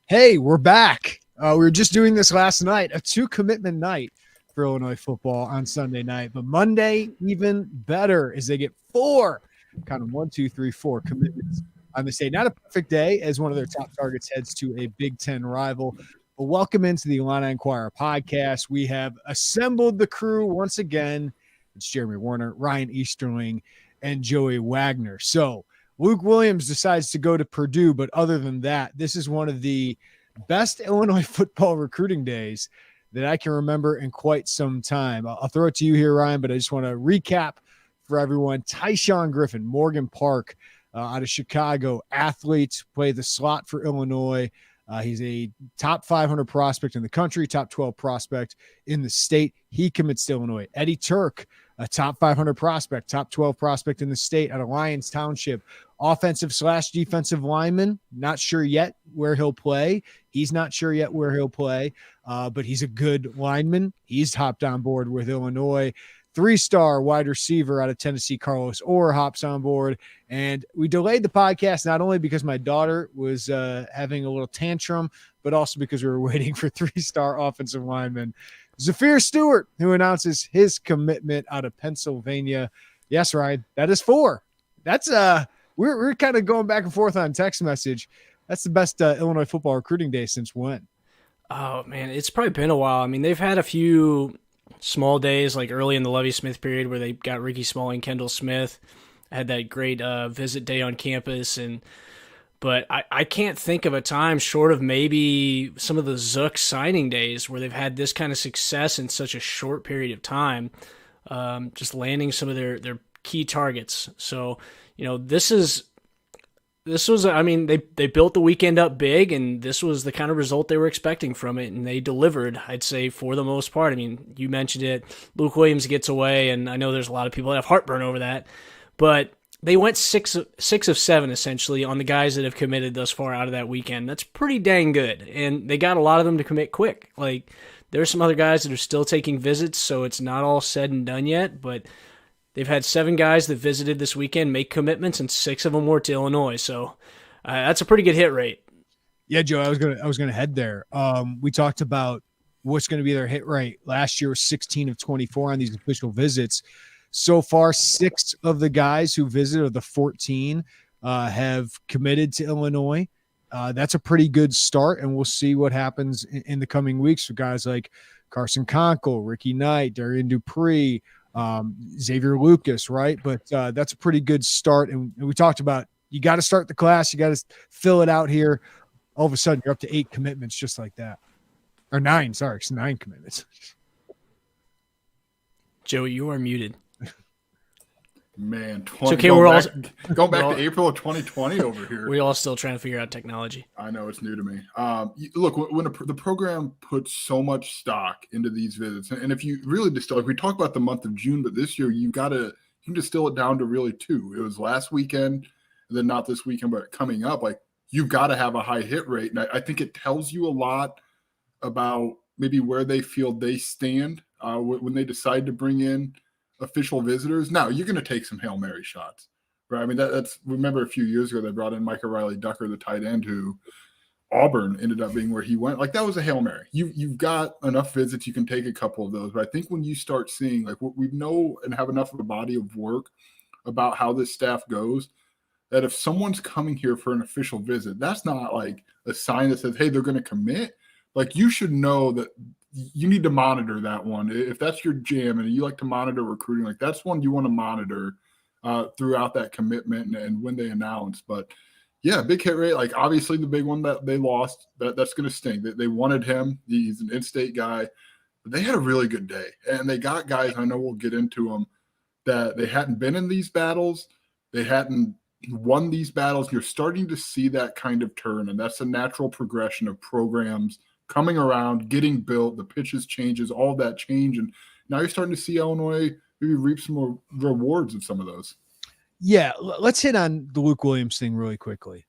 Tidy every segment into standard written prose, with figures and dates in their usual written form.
Hey, we're back. We were just doing this last night, a 2-commitment night for Illinois football on Sunday night. But Monday, even better, as they get 4, kind of 1, 2, 3, 4 commitments on the state. Not a perfect day as one of their top targets heads to a Big Ten rival. But welcome into the Illini Inquirer podcast. We have assembled the crew once again. It's Jeremy Werner, Ryan Easterling, and Joey Wagner. So Luke Williams decides to go to Purdue, but other than that, this is one of the best Illinois football recruiting days that I can remember in quite some time. I'll throw it to you here, Ryan, but I just want to recap for everyone. Tysean Griffin, Morgan Park, out of Chicago, athlete, played the slot for Illinois. He's a top 500 prospect in the country, top 12 prospect in the state. He commits to Illinois. Eddie Tuerk, a top 500 prospect, top 12 prospect in the state out of Lyons Township. Offensive/defensive lineman, not sure yet where he'll play. He's not sure yet where he'll play, but he's a good lineman. He's hopped on board with Illinois. 3-star wide receiver out of Tennessee, Carlos Orr, hops on board. And we delayed the podcast not only because my daughter was having a little tantrum, but also because we were waiting for 3-star offensive lineman Zafir Stewart, who announces his commitment out of Pennsylvania. Yes, Ryan, that is 4. That's we're kind of going back and forth on text message. That's the best Illinois football recruiting day since when? Oh, man, it's probably been a while. I mean, they've had a few small days, like early in the Lovie Smith period where they got Ricky Smalling, Kendall Smith, had that great visit day on campus. But I can't think of a time short of maybe some of the Zook signing days where they've had this kind of success in such a short period of time, just landing some of their key targets. So, this was, I mean, they built the weekend up big, and this was the kind of result they were expecting from it, and they delivered, I'd say, for the most part. I mean, you mentioned it. Luke Williams gets away, and I know there's a lot of people that have heartburn over that, but they went 6 of 7, essentially, on the guys that have committed thus far out of that weekend. That's pretty dang good, and they got a lot of them to commit quick. Like, there's some other guys that are still taking visits, so it's not all said and done yet, but they've had 7 guys that visited this weekend make commitments, and 6 of them were to Illinois. So that's a pretty good hit rate. Yeah, Joe, I was gonna head there. We talked about what's going to be their hit rate. Last year was 16 of 24 on these official visits. So far, 6 of the guys who visited, of the 14, have committed to Illinois. That's a pretty good start, and we'll see what happens in the coming weeks for guys like Carson Conkle, Ricky Knight, Darian Dupree, Xavier Lucas, right? But that's a pretty good start. And we talked about, you got to start the class. You got to fill it out here. All of a sudden, you're up to 8 commitments just like that. Or 9, sorry. It's 9 commitments. Joey, you are muted. Man, going back to April of 2020 over here. We all still trying to figure out technology. I know, it's new to me. Look, when the program puts so much stock into these visits, and if you really distill, like we talk about the month of June, but this year you can distill it down to really 2. It was last weekend, and then not this weekend, but coming up. Like, you've got to have a high hit rate, and I think it tells you a lot about maybe where they feel they stand when they decide to bring in official visitors. Now, you're going to take some Hail Mary shots, right? I mean, that's remember a few years ago they brought in Micah Riley Ducker, the tight end, who Auburn ended up being where he went. Like, that was a Hail Mary. You've got enough visits, you can take a couple of those. But I think when you start seeing, like, what we know and have enough of a body of work about how this staff goes, that if someone's coming here for an official visit, that's not like a sign that says, hey, they're going to commit. Like, you should know that you need to monitor that one. If that's your jam and you like to monitor recruiting, like, that's one you want to monitor throughout that commitment and when they announce. But yeah, big hit rate. Like, obviously the big one that they lost, that's going to sting. They wanted him. He's an in-state guy. But they had a really good day, and they got guys, I know we'll get into them, that they hadn't been in these battles. They hadn't won these battles. You're starting to see that kind of turn, and that's a natural progression of programs coming around, getting built, the pitches changes, all that change. And now you're starting to see Illinois maybe reap some more rewards of some of those. Yeah, let's hit on the Luke Williams thing really quickly.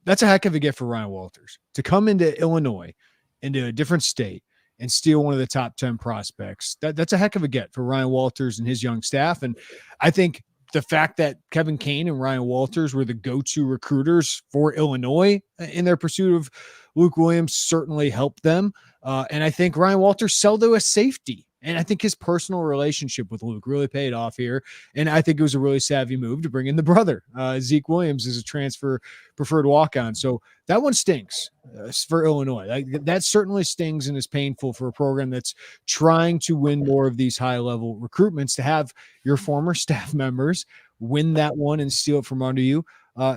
That's a heck of a gift for Ryan Walters to come into Illinois, into a different state, and steal one of the top 10 prospects. That's a heck of a get for Ryan Walters and his young staff. And I think the fact that Kevin Kane and Ryan Walters were the go-to recruiters for Illinois in their pursuit of Luke Williams certainly helped them. And I think Ryan Walters sold to a safety. And I think his personal relationship with Luke really paid off here. And I think it was a really savvy move to bring in the brother. Zeke Williams is a transfer preferred walk-on. So that one stinks for Illinois. That certainly stings and is painful for a program that's trying to win more of these high-level recruitments. To have your former staff members win that one and steal it from under you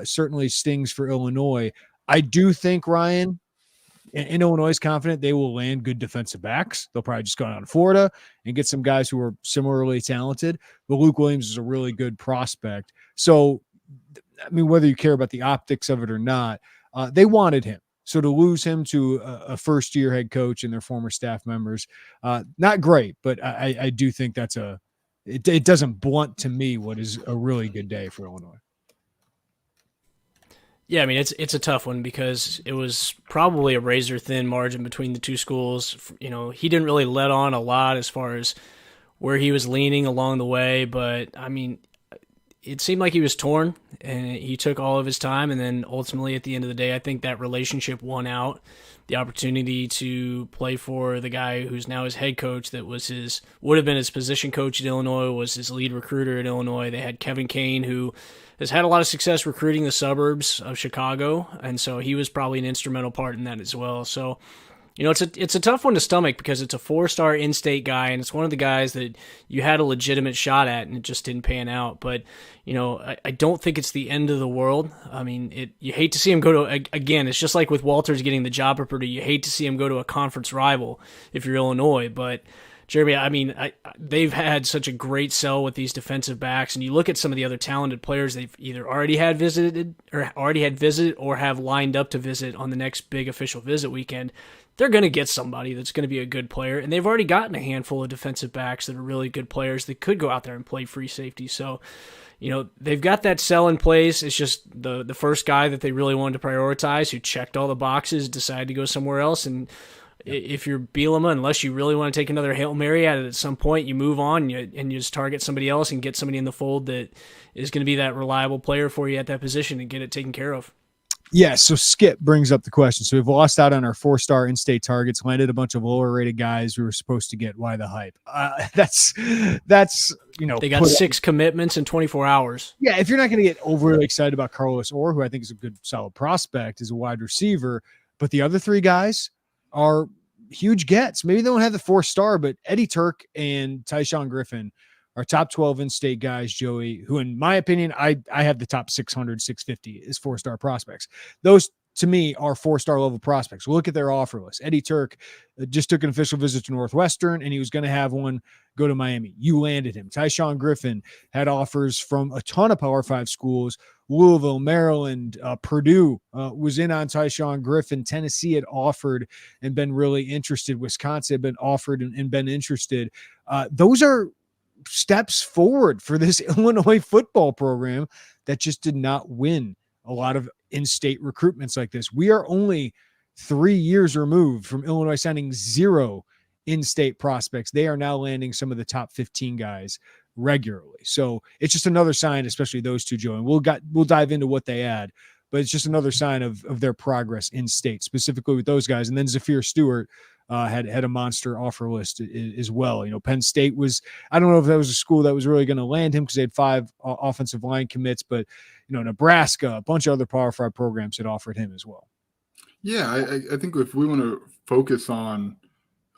certainly stings for Illinois. I do think, Ryan, and Illinois is confident they will land good defensive backs. They'll probably just go down to Florida and get some guys who are similarly talented. But Luke Williams is a really good prospect. So, I mean, whether you care about the optics of it or not, they wanted him. So to lose him to a first-year head coach and their former staff members, not great. But I do think that's it doesn't blunt to me what is a really good day for Illinois. Yeah, I mean, it's a tough one because it was probably a razor-thin margin between the two schools. You know, he didn't really let on a lot as far as where he was leaning along the way, but, I mean, it seemed like he was torn, and he took all of his time, and then ultimately at the end of the day, I think that relationship won out. The opportunity to play for the guy who's now his head coach that would have been his position coach at Illinois, was his lead recruiter at Illinois. They had Kevin Kane, who has had a lot of success recruiting the suburbs of Chicago, and so he was probably an instrumental part in that as well. So, you know, it's a tough one to stomach because it's a 4-star in-state guy, and it's one of the guys that you had a legitimate shot at, and it just didn't pan out. But, you know, I don't think it's the end of the world. I mean, you hate to see him go to, again, it's just like with Walters getting the job at Purdue. You hate to see him go to a conference rival if you're Illinois, but Jeremy, I mean, they've had such a great sell with these defensive backs, and you look at some of the other talented players they've either already had visited or have lined up to visit on the next big official visit weekend. They're going to get somebody that's going to be a good player, and they've already gotten a handful of defensive backs that are really good players that could go out there and play free safety. So, you know, they've got that sell in place. It's just the first guy that they really wanted to prioritize, who checked all the boxes, decided to go somewhere else. And if you're Bielema, unless you really want to take another Hail Mary at it at some point, you move on and you just target somebody else and get somebody in the fold that is going to be that reliable player for you at that position and get it taken care of. Yeah, so Skip brings up the question. So we've lost out on our 4-star in-state targets, landed a bunch of lower-rated guys we were supposed to get. Why the hype? That's you know, they got 6 commitments in 24 hours. Yeah, if you're not going to get overly excited about Carlos Orr, who I think is a good, solid prospect, as a wide receiver, but the other 3 guys are huge gets. Maybe they don't have the 4-star, but Eddie Tuerk and Tysean Griffin are top 12 in-state guys, Joey, who in my opinion, I have the top 600, 650 as 4-star prospects. Those to me are 4-star level prospects. We'll look at their offer list. Eddie Tuerk just took an official visit to Northwestern, and he was going to have one go to Miami. You landed him. Tysean Griffin had offers from a ton of Power 5 schools. Louisville, Maryland, Purdue was in on Tysean Griffin. Tennessee had offered and been really interested. Wisconsin had been offered and been interested. Those are steps forward for this Illinois football program that just did not win a lot of in-state recruitments like this. We are only 3 years removed from Illinois signing 0 in-state prospects. They are now landing some of the top 15 guys regularly. So it's just another sign, especially those two, Joe, and we'll dive into what they add, but it's just another sign of their progress in state, specifically with those guys. And then Zafir Stewart had a monster offer list as well. You know, Penn State was, I don't know if that was a school that was really going to land him because they had 5 offensive line commits, but you know, Nebraska, a bunch of other Power 5 programs had offered him as well. Yeah, I think if we want to focus on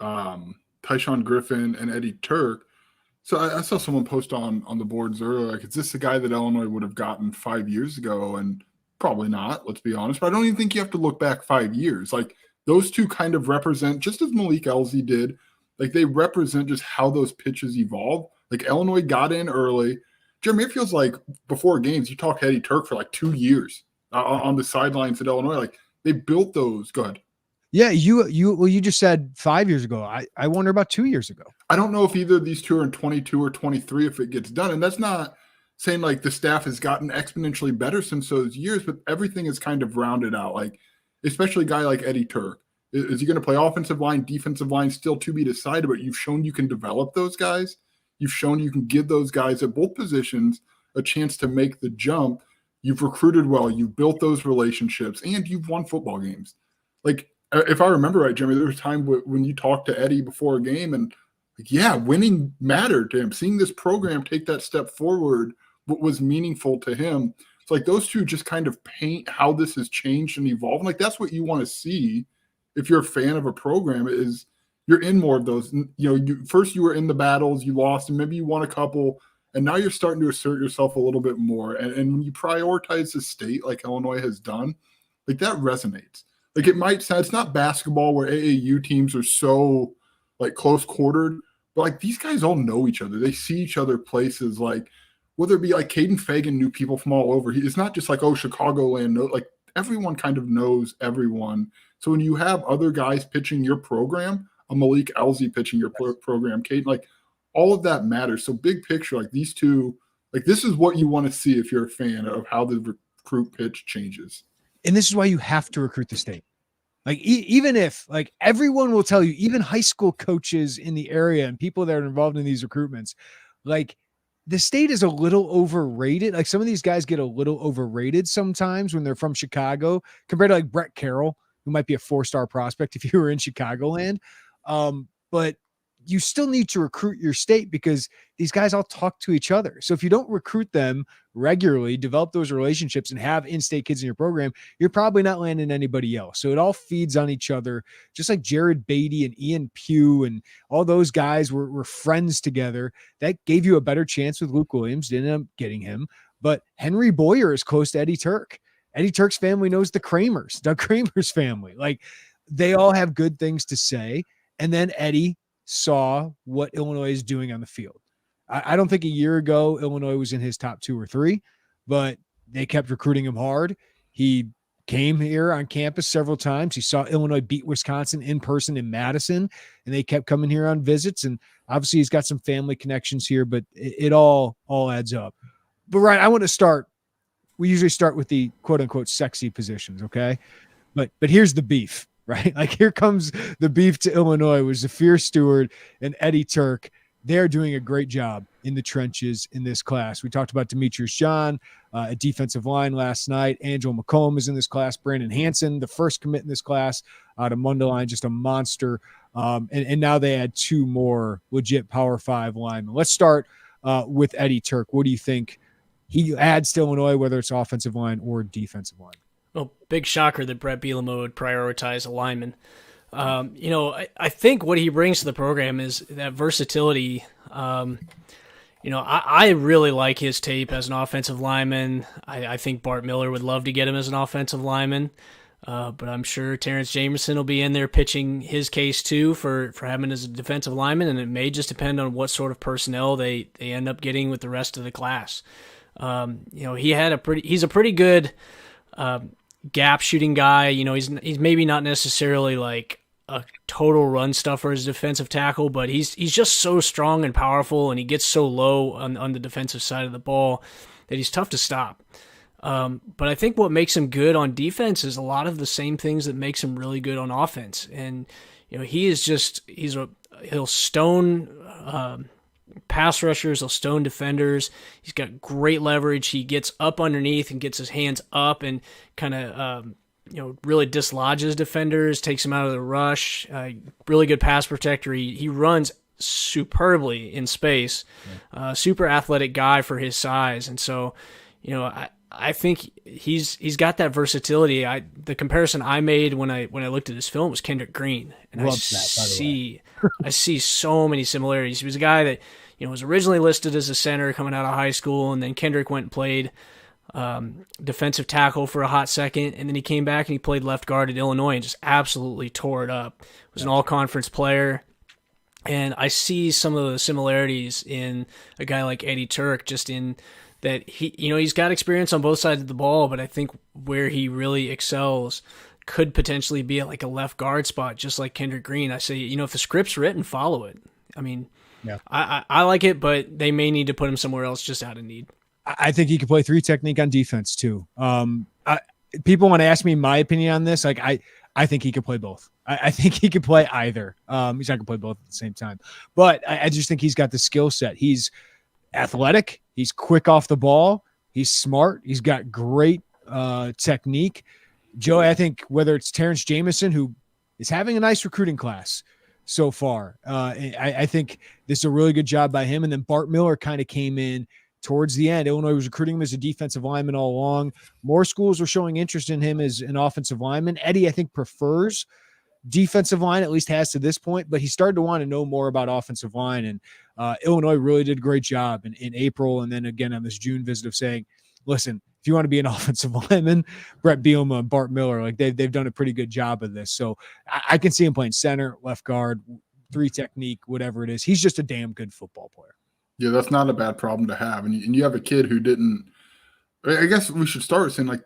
Tysean Griffin and Eddie Tuerk, so I saw someone post on the boards earlier, like, is this the guy that Illinois would have gotten 5 years ago? And probably not, let's be honest. But I don't even think you have to look back 5 years. Like, those two kind of represent, just as Malik Elzy did, like, they represent just how those pitches evolve. Like, Illinois got in early. Jeremy, it feels like before games, you talk Eddie Tuerk for like 2 years on the sidelines at Illinois. Like, they built those. Go ahead. Yeah, you just said 5 years ago. I wonder about 2 years ago. I don't know if either of these two are in 22 or 23 if it gets done. And that's not saying like the staff has gotten exponentially better since those years, but everything is kind of rounded out. Like, especially a guy like Eddie Tuerk. Is he going to play offensive line, defensive line, still to be decided, but you've shown you can develop those guys. You've shown you can give those guys at both positions a chance to make the jump, you've recruited well, you've built those relationships, and you've won football games. Like, if I remember right, Jimmy, there was a time when you talked to Eddie before a game, and like, yeah, winning mattered to him. Seeing this program take that step forward was meaningful to him. It's like those two just kind of paint how this has changed and evolved. And like, that's what you want to see if you're a fan of a program, is you're in more of those. You know, first you were in the battles, you lost, and maybe you won a couple, and now you're starting to assert yourself a little bit more. And when you prioritize the state like Illinois has done, like that resonates. Like, it might sound, it's not basketball where AAU teams are so like close quartered, but like these guys all know each other. They see each other places, like whether it be like Caden Fagan knew people from all over. It's not just like, oh, Chicagoland knows, like everyone kind of knows everyone. So when you have other guys pitching your program, a Malik Elzy pitching your program, Caden, like all of that matters. So big picture, like these two, like this is what you want to see if you're a fan of how the recruit pitch changes. And this is why you have to recruit the state. Like, even if, like, everyone will tell you, even high school coaches in the area and people that are involved in these recruitments, like, the state is a little overrated. Like, some of these guys get a little overrated sometimes when they're from Chicago compared to like Brett Carroll, who might be a 4-star prospect if you were in Chicagoland. But you still need to recruit your state because these guys all talk to each other. So if you don't recruit them regularly, develop those relationships, and have in-state kids in your program, you're probably not landing anybody else. So it all feeds on each other, just like Jared Beatty and Ian Pugh and all those guys were friends together. That gave you a better chance with Luke Williams. Didn't end up getting him. But Henry Boyer is close to Eddie Tuerk. Eddie Tuerk's family knows the Kramers, Doug Kramer's family. Like, they all have good things to say. And then Eddie saw what Illinois is doing on the field. I don't think a year ago Illinois was in his top 2 or 3, but they kept recruiting him hard. He came here on campus several times. He saw Illinois beat Wisconsin in person in Madison, and they kept coming here on visits. And obviously he's got some family connections here, but it all adds up. But Ryan, I want to start. We usually start with the quote unquote sexy positions. Okay. But here's the beef. Right? Like, here comes the beef to Illinois with Zafir Stewart and Eddie Tuerk. They're doing a great job in the trenches in this class. We talked about Demetrius John, a defensive line last night. Angelo McComb is in this class. Brandon Hansen, the first commit in this class out of Mundelein, just a monster. And now they add 2 more legit Power 5 linemen. Let's start with Eddie Tuerk. What do you think he adds to Illinois, whether it's offensive line or defensive line? Well, big shocker that Brett Bielema would prioritize a lineman. I think what he brings to the program is that versatility. I really like his tape as an offensive lineman. I think Bart Miller would love to get him as an offensive lineman. But I'm sure Terrence Jamerson will be in there pitching his case too for having as a defensive lineman, and it may just depend on what sort of personnel they end up getting with the rest of the class. He's a pretty good gap shooting guy. He's maybe not necessarily like a total run stuffer as a defensive tackle, but he's just so strong and powerful, and he gets so low on the defensive side of the ball that he's tough to stop. But I think what makes him good on defense is a lot of the same things that makes him really good on offense. And he'll stone pass rushers, he'll stone defenders. He's got great leverage. He gets up underneath and gets his hands up and kind of really dislodges defenders, takes them out of the rush. Really good pass protector. He runs superbly in space. Super athletic guy for his size. And so, I think he's got that versatility. The comparison I made when I looked at his film was Kendrick Green, and I see so many similarities. He was a guy that was originally listed as a center coming out of high school, and then Kendrick went and played defensive tackle for a hot second, and then he came back and he played left guard at Illinois and just absolutely tore it up. Was an all-conference player. And I see some of the similarities in a guy like Eddie Tuerk, just in that he's got experience on both sides of the ball, but I think where he really excels could potentially be at like a left guard spot, just like Kendrick Green. I say, if the script's written, follow it. I mean, yeah. I like it, but they may need to put him somewhere else just out of need. I think he could play 3 technique on defense too. People want to ask me my opinion on this. Like, I think he could play both. I think he could play either. He's not going to play both at the same time, but I just think he's got the skill set. athletic. He's quick off the ball. He's smart. He's got great technique. Joey, I think whether it's Terrence Jamison, who is having a nice recruiting class so far, I think this is a really good job by him. And then Bart Miller kind of came in towards the end. Illinois was recruiting him as a defensive lineman all along. More schools were showing interest in him as an offensive lineman. Eddie, I think, prefers defensive line, at least has to this point, but he started to want to know more about offensive line. And Illinois really did a great job in April. And then again on this June visit of saying, listen, if you want to be an offensive lineman, Brett Bielema and Bart Miller, like they've done a pretty good job of this. So I can see him playing center, left guard, 3 technique, whatever it is. He's just a damn good football player. Yeah, that's not a bad problem to have. And you have a kid who didn't – I guess we should start saying, like,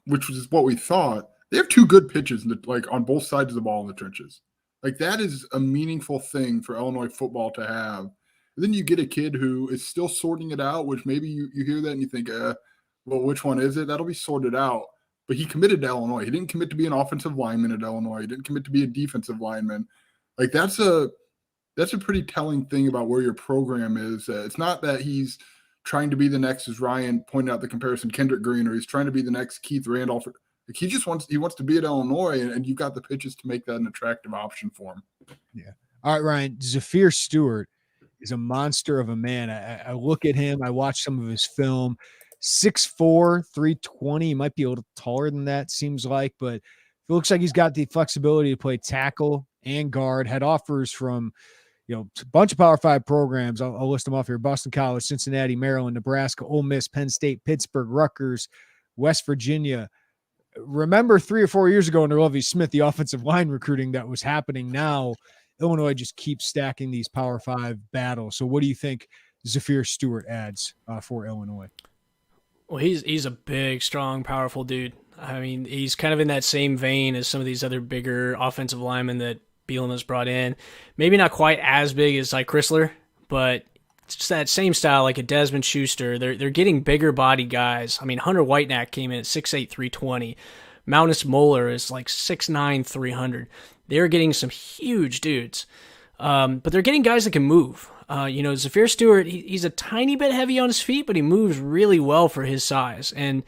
which was what we thought. They have 2 good pitches, like, on both sides of the ball in the trenches. Like, that is a meaningful thing for Illinois football to have. And then you get a kid who is still sorting it out, which maybe you hear that and you think, well, which one is it? That'll be sorted out. But he committed to Illinois. He didn't commit to be an offensive lineman at Illinois. He didn't commit to be a defensive lineman. Like, that's a pretty telling thing about where your program is. It's not that he's trying to be the next, as Ryan pointed out the comparison, Kendrick Green, or he's trying to be the next Keith Randolph. Like, he wants to be at Illinois, and you've got the pitches to make that an attractive option for him. Yeah. All right, Ryan. Zafir Stewart is a monster of a man. I look at him. I watch some of his film. 6'4", 320. He might be a little taller than that, seems like, but it looks like he's got the flexibility to play tackle and guard. Had offers from, a bunch of Power 5 programs. I'll list them off here: Boston College, Cincinnati, Maryland, Nebraska, Ole Miss, Penn State, Pittsburgh, Rutgers, West Virginia. Remember 3 or 4 years ago under Lovie Smith, the offensive line recruiting that was happening. Now Illinois just keeps stacking these Power 5 battles. So what do you think Zafir Stewart adds for Illinois? Well, he's a big, strong, powerful dude. I mean, he's kind of in that same vein as some of these other bigger offensive linemen that Bielema's brought in. Maybe not quite as big as like Chrysler, but it's just that same style, like a Desmond Schuster. They're getting bigger body guys. I mean, Hunter Whitenack came in at 6'8", 320. Mountis Moeller is like 6'9", 300. They're getting some huge dudes. But they're getting guys that can move. Zafir Stewart, he's a tiny bit heavy on his feet, but he moves really well for his size. And,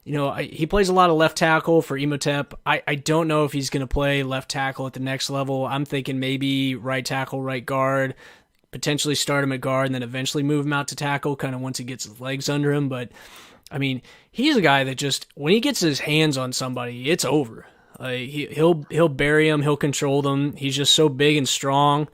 he plays a lot of left tackle for Imhotep. I don't know if he's going to play left tackle at the next level. I'm thinking maybe right tackle, right guard, potentially start him at guard and then eventually move him out to tackle kind of once he gets his legs under him. But, I mean, he's a guy that just, when he gets his hands on somebody, it's over. He'll bury them. He'll control them. He's just so big and strong.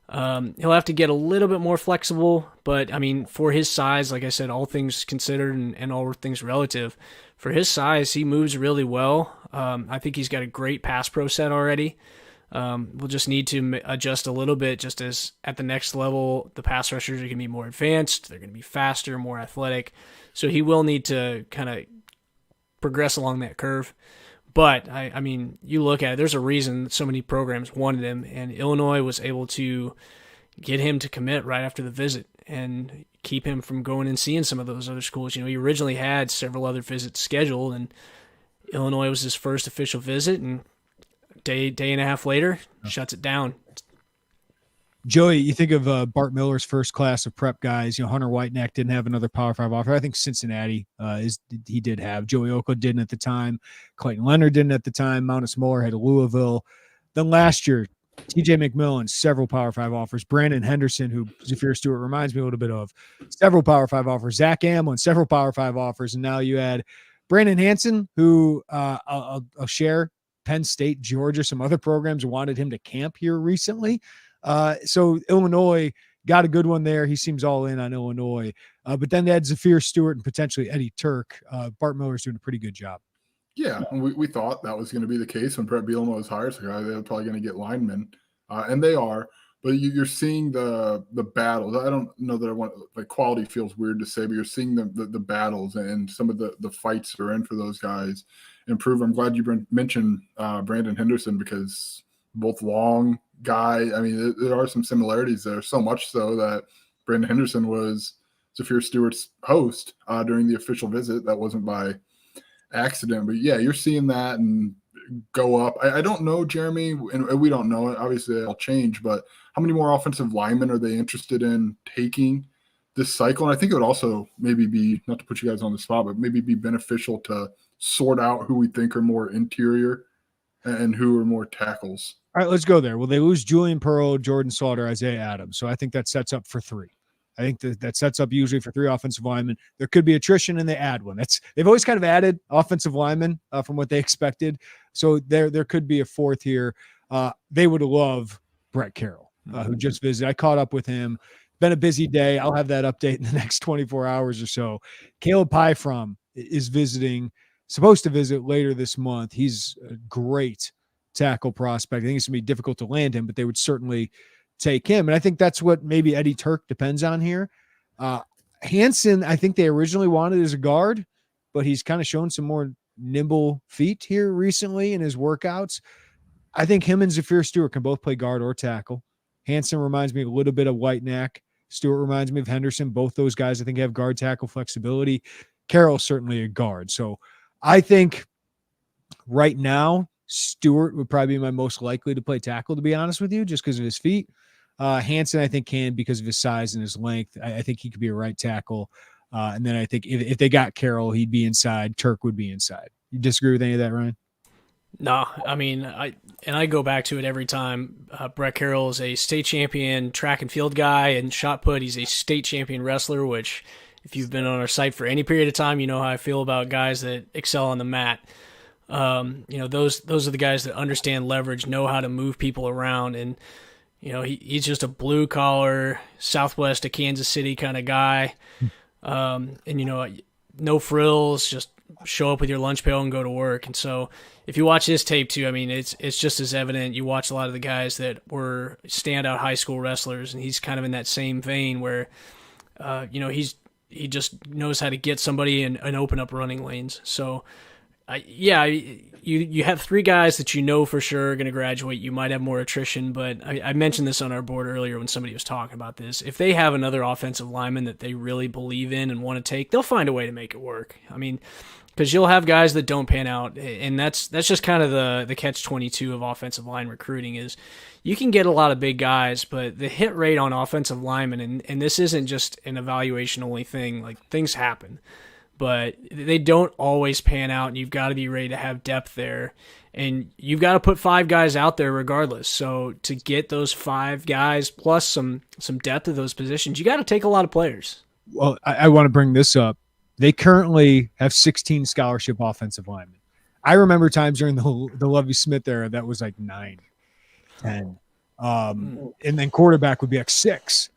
He'll have to get a little bit more flexible, but I mean, for his size, like I said, all things considered and all things relative, for his size, he moves really well. I think he's got a great pass pro set already. We'll just need to adjust a little bit, just as at the next level, the pass rushers are going to be more advanced. They're going to be faster, more athletic. So he will need to kind of progress along that curve. But, I mean, you look at it, there's a reason so many programs wanted him, and Illinois was able to get him to commit right after the visit and keep him from going and seeing some of those other schools. He originally had several other visits scheduled, and Illinois was his first official visit, and day and a half later, shuts it down. Joey, you think of Bart Miller's first class of prep guys. Hunter Whitenack didn't have another Power 5 offer. I think Cincinnati he did have. Joey Oakland didn't at the time. Clayton Leonard didn't at the time. Mountis Moeller had Louisville. Then last year, TJ McMillan, several Power 5 offers. Brandon Henderson, who Zafir Stewart reminds me a little bit of, several Power 5 offers. Zach Amlin, several Power 5 offers. And now you add Brandon Hansen, who I'll share, Penn State, Georgia, some other programs wanted him to camp here recently. So Illinois got a good one there. He seems all in on Illinois. But then they had Zafir Stewart and potentially Eddie Tuerk. Bart Miller's doing a pretty good job. Yeah, we thought that was going to be the case when Brett Bielema was hired. So they're probably going to get linemen, and they are. But you're seeing the battles. I don't know that I want, like, quality feels weird to say, but you're seeing the battles and some of the fights that are in for those guys improve. I'm glad you mentioned Brandon Henderson, because both long guy. I mean, there are some similarities there, so much so that Brandon Henderson was Zafir Stewart's host during the official visit. That wasn't by accident, but yeah, you're seeing that and go up. I don't know, Jeremy, and we don't know it. Obviously, it'll change, but how many more offensive linemen are they interested in taking? this cycle. And I think it would also maybe be, not to put you guys on the spot, but maybe be beneficial to sort out who we think are more interior and who are more tackles. All right, let's go there. Well, they lose Julian Pearl, Jordan Slaughter, Isaiah Adams. So I think that sets up for 3. I think that sets up usually for 3 offensive linemen. There could be attrition and they add one. They've always kind of added offensive linemen from what they expected. So there could be a 4th here. They would love Brett Carroll, who just visited. I caught up with him. Been a busy day. I'll have that update in the next 24 hours or so. Caleb Pyfrom is supposed to visit later this month. He's a great tackle prospect. I think it's going to be difficult to land him, but they would certainly take him. And I think that's what maybe Eddie Tuerk depends on here. Hansen, I think they originally wanted as a guard, but he's kind of shown some more nimble feet here recently in his workouts. I think him and Zafir Stewart can both play guard or tackle. Hansen reminds me a little bit of Whitenack. Stewart reminds me of Henderson. Both those guys, I think, have guard tackle flexibility. Carroll's certainly a guard. So I think right now, Stewart would probably be my most likely to play tackle, to be honest with you, just because of his feet. Hansen, I think, can because of his size and his length. I think he could be a right tackle. And then I think if they got Carroll, he'd be inside. Tuerk would be inside. You disagree with any of that, Ryan? No, I mean, I go back to it every time. Brett Carroll is a state champion track and field guy, and shot put, he's a state champion wrestler, which if you've been on our site for any period of time, you know how I feel about guys that excel on the mat. Those are the guys that understand leverage, know how to move people around, and he's just a blue collar southwest of Kansas City kind of guy. No frills, just show up with your lunch pail and go to work. And so if you watch his tape too, I mean, it's just as evident. You watch a lot of the guys that were standout high school wrestlers, and he's kind of in that same vein where, he just knows how to get somebody and open up running lanes. So, you have 3 guys that you know for sure are going to graduate. You might have more attrition, but I mentioned this on our board earlier when somebody was talking about this. If they have another offensive lineman that they really believe in and want to take, they'll find a way to make it work. I mean, because you'll have guys that don't pan out, and that's just kind of the catch-22 of offensive line recruiting is you can get a lot of big guys, but the hit rate on offensive linemen, and this isn't just an evaluation-only thing, like things happen, but they don't always pan out, and you've got to be ready to have depth there, and you've got to put 5 guys out there regardless. So to get those 5 guys plus some depth of those positions, you got to take a lot of players. Well, I want to bring this up. They currently have 16 scholarship offensive linemen. I remember times during the Lovie Smith era that was like 9, 10. And then quarterback would be like 6.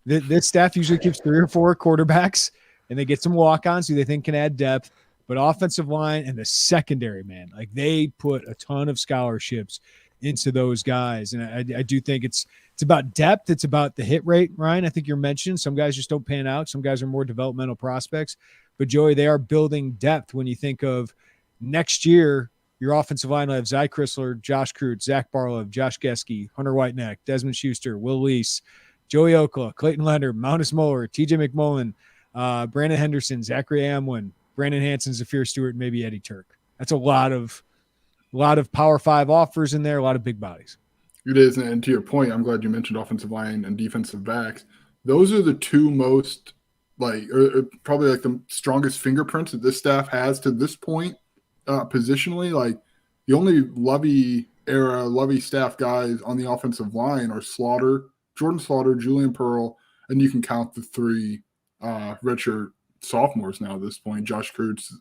This staff usually keeps 3 or 4 quarterbacks, and they get some walk-ons who they think can add depth. But offensive line and the secondary, man, like they put a ton of scholarships into those guys. And I do think it's about depth. It's about the hit rate, Ryan. I think you're mentioning some guys just don't pan out. Some guys are more developmental prospects. But, Joey, they are building depth when you think of next year, your offensive line will have Zy Chrysler, Josh Krutz, Zach Barlow, Josh Geske, Hunter Whitenack, Desmond Schuster, Will Lease, Joey Okla, Clayton Leonard, Mountis Moeller, TJ McMullen, Brandon Henderson, Zachary Amwin, Brandon Hansen, Zafir Stewart, and maybe Eddie Tuerk. That's a lot of Power 5 offers in there, a lot of big bodies. It is, and to your point, I'm glad you mentioned offensive line and defensive backs. Those are the 2 most probably like the strongest fingerprints that this staff has to this point positionally. Like the only Lovie staff guys on the offensive line are Jordan Slaughter, Julian Pearl, and you can count the 3 redshirt sophomores now at this point, Josh Krutz,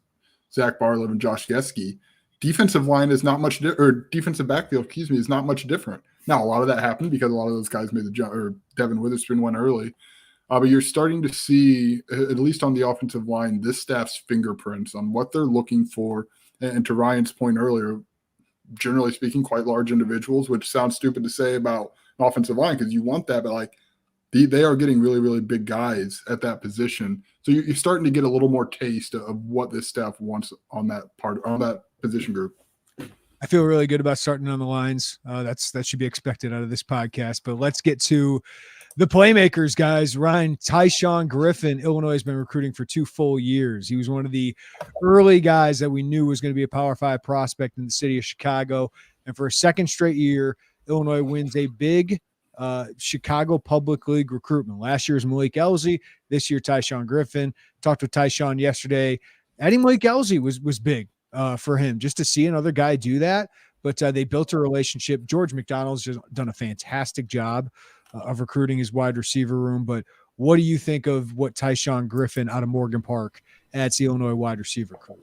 Zach Barlow, and Josh Geske. Defensive line is not much defensive backfield, is not much different. Now, a lot of that happened because a lot of those guys made the jump, or Devin Witherspoon went early. But you're starting to see, at least on the offensive line, this staff's fingerprints on what they're looking for. And to Ryan's point earlier, generally speaking, quite large individuals, which sounds stupid to say about an offensive line because you want that, but like they are getting really, really big guys at that position. So you're starting to get a little more taste of what this staff wants on that position group. I feel really good about starting on the lines. That should be expected out of this podcast. But let's get to the playmakers, guys. WR Tysean Griffin, Illinois has been recruiting for 2 full years. He was one of the early guys that we knew was going to be a Power 5 prospect in the city of Chicago. And for a second straight year, Illinois wins a big Chicago Public League recruitment. Last year's Malik Elzy, this year Tysean Griffin. Talked with Tysean yesterday. Adding Malik Elzy was big for him, just to see another guy do that. But they built a relationship. George McDonald's just done a fantastic job of recruiting his wide receiver room. But what do you think of what Tysean Griffin out of Morgan Park adds the Illinois wide receiver crew?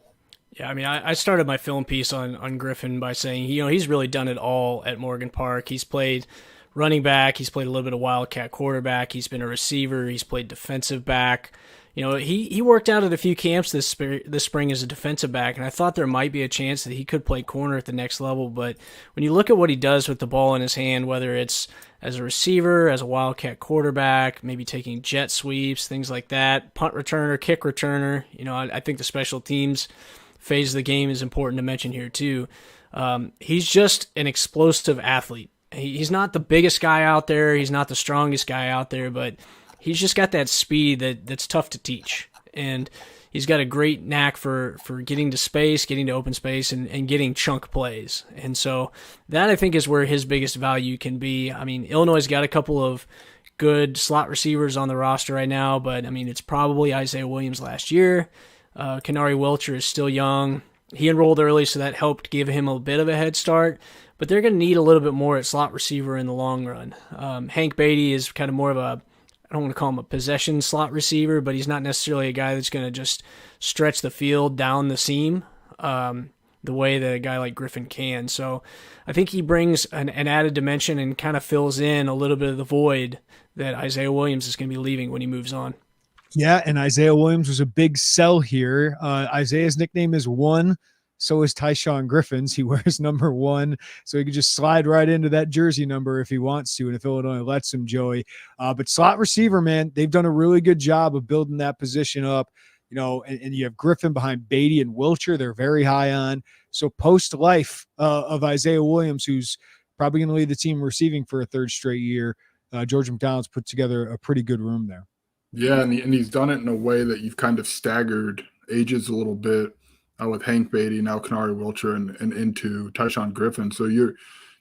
Yeah, I mean, I started my film piece on Griffin by saying, he's really done it all at Morgan Park. He's played running back. He's played a little bit of wildcat quarterback. He's been a receiver. He's played defensive back. He worked out at a few camps this spring as a defensive back, and I thought there might be a chance that he could play corner at the next level. But when you look at what he does with the ball in his hand, whether it's as a receiver, as a wildcat quarterback, maybe taking jet sweeps, things like that, punt returner, kick returner, I think the special teams phase of the game is important to mention here too. He's just an explosive athlete. He's not the biggest guy out there. He's not the strongest guy out there, but he's just got that speed that's tough to teach. And he's got a great knack for getting to space, getting to open space, and getting chunk plays. And so that, I think, is where his biggest value can be. I mean, Illinois' got a couple of good slot receivers on the roster right now, but, I mean, it's probably Isaiah Williams last year. Kenari Wilcher is still young. He enrolled early, so that helped give him a bit of a head start. But they're going to need a little bit more at slot receiver in the long run. Hank Beatty is kind of more of I don't want to call him a possession slot receiver, but he's not necessarily a guy that's going to just stretch the field down the seam the way that a guy like Griffin can. So I think he brings an added dimension and kind of fills in a little bit of the void that Isaiah Williams is going to be leaving when he moves on. Yeah, and Isaiah Williams was a big sell here. Isaiah's nickname is 1. So is Tysean Griffin's. He wears number 1, so he could just slide right into that jersey number if he wants to, and if Illinois lets him, Joey. But slot receiver, man, they've done a really good job of building that position up. And you have Griffin behind Beatty and Wilcher. They're very high on. So post-life of Isaiah Williams, who's probably going to lead the team receiving for a third straight year, George McDonald's put together a pretty good room there. Yeah, and he's done it in a way that you've kind of staggered ages a little bit. With Hank Beatty, now Kenari Wilcher, and into Tysean Griffin. So you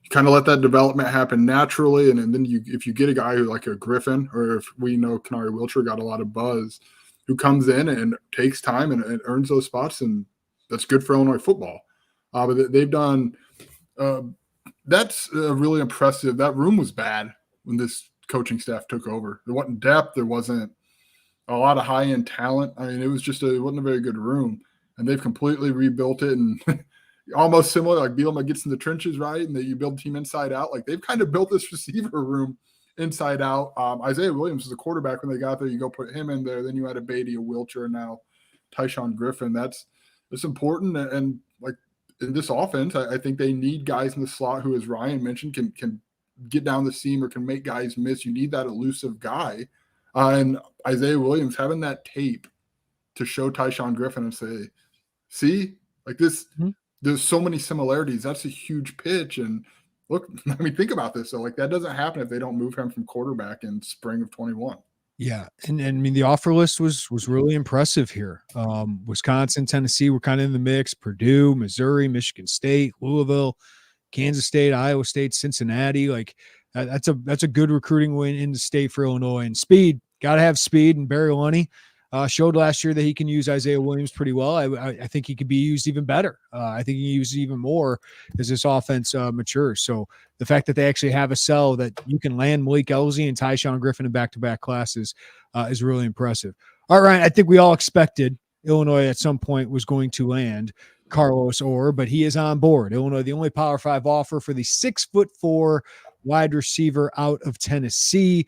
kind of let that development happen naturally, and then if you get a guy who like a Griffin, or if we know Kenari Wilcher got a lot of buzz, who comes in and takes time and earns those spots, and that's good for Illinois football. But they've done that's really impressive. That room was bad when this coaching staff took over. There wasn't depth. There wasn't a lot of high-end talent. I mean, it wasn't a very good room. And they've completely rebuilt it, and almost similar, like Bielema gets in the trenches, right? And that you build the team inside out. Like, they've kind of built this receiver room inside out. Isaiah Williams was a quarterback when they got there. You go put him in there. Then you had a Beatty, a Wilcher, and now Tysean Griffin. That's important. And like in this offense, I think they need guys in the slot who, as Ryan mentioned, can get down the seam or can make guys miss. You need that elusive guy. And Isaiah Williams having that tape to show Tysean Griffin and say, see, like this, there's so many similarities. That's a huge pitch. And look, I mean, think about this. So like that doesn't happen if they don't move him from quarterback in spring of 21. Yeah. And I mean, the offer list was really impressive here. Wisconsin, Tennessee were kind of in the mix. Purdue, Missouri, Michigan State, Louisville, Kansas State, Iowa State, Cincinnati. Like that's a good recruiting win in the state for Illinois. And speed, got to have speed. And Barry Lunny showed last year that he can use Isaiah Williams pretty well. I think he could be used even better. I think he can use even more as this offense matures. So the fact that they actually have a cell that you can land Malik Elzy and Tysean Griffin in back-to-back classes is really impressive. All right, I think we all expected Illinois at some point was going to land Carlos Orr, but he is on board. Illinois, the only Power 5 offer for the 6'4" wide receiver out of Tennessee.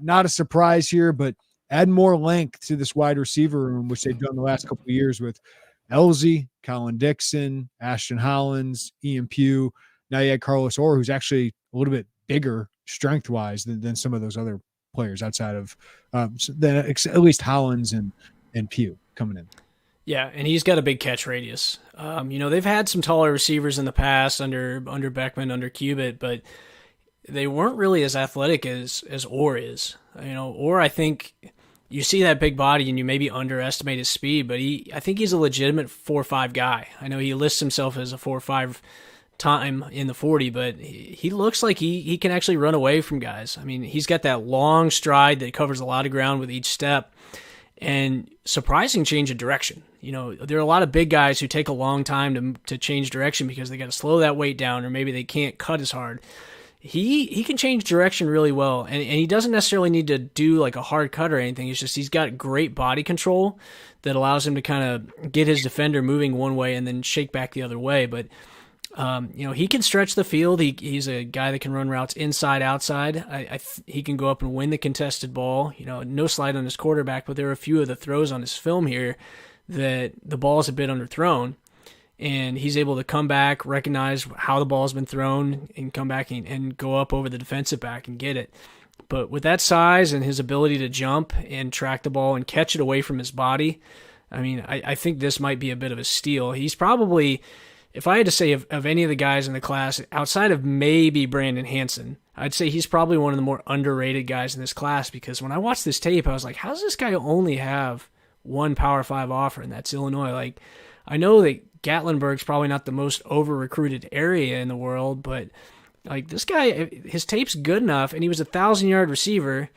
Not a surprise here, but add more length to this wide receiver room, which they've done the last couple of years with Elzy, Colin Dixon, Ashton Hollins, Ian Pugh. Now you had Carlos Orr, who's actually a little bit bigger strength-wise than some of those other players outside of at least Hollins and Pugh coming in. Yeah, and he's got a big catch radius. They've had some taller receivers in the past under Beckman, under Cubitt, but they weren't really as athletic as Orr is. Orr, I think you see that big body and you maybe underestimate his speed, but I think he's a legitimate 4.5 guy. I know he lists himself as a 4.5 time in the 40, but he looks like he can actually run away from guys. I mean, he's got that long stride that covers a lot of ground with each step, and surprising change of direction. You know, there are a lot of big guys who take a long time to change direction because they got to slow that weight down, or maybe they can't cut as hard. He can change direction really well, and he doesn't necessarily need to do like a hard cut or anything. It's just he's got great body control that allows him to kind of get his defender moving one way and then shake back the other way. But you know, he can stretch the field. He's a guy that can run routes inside, outside. He can go up and win the contested ball. You know, no slight on his quarterback, but there are a few of the throws on his film here that the ball's a bit underthrown, and he's able to come back, recognize how the ball's been thrown, and come back and go up over the defensive back and get it. But with that size and his ability to jump and track the ball and catch it away from his body, I mean, I think this might be a bit of a steal. He's probably, if I had to say of any of the guys in the class, outside of maybe Brandon Hansen, I'd say he's probably one of the more underrated guys in this class, because when I watched this tape, I was like, how does this guy only have one Power 5 offer, and that's Illinois? Like, I know that Gatlinburg's probably not the most over-recruited area in the world, but like, this guy, his tape's good enough, and he was a 1,000-yard receiver,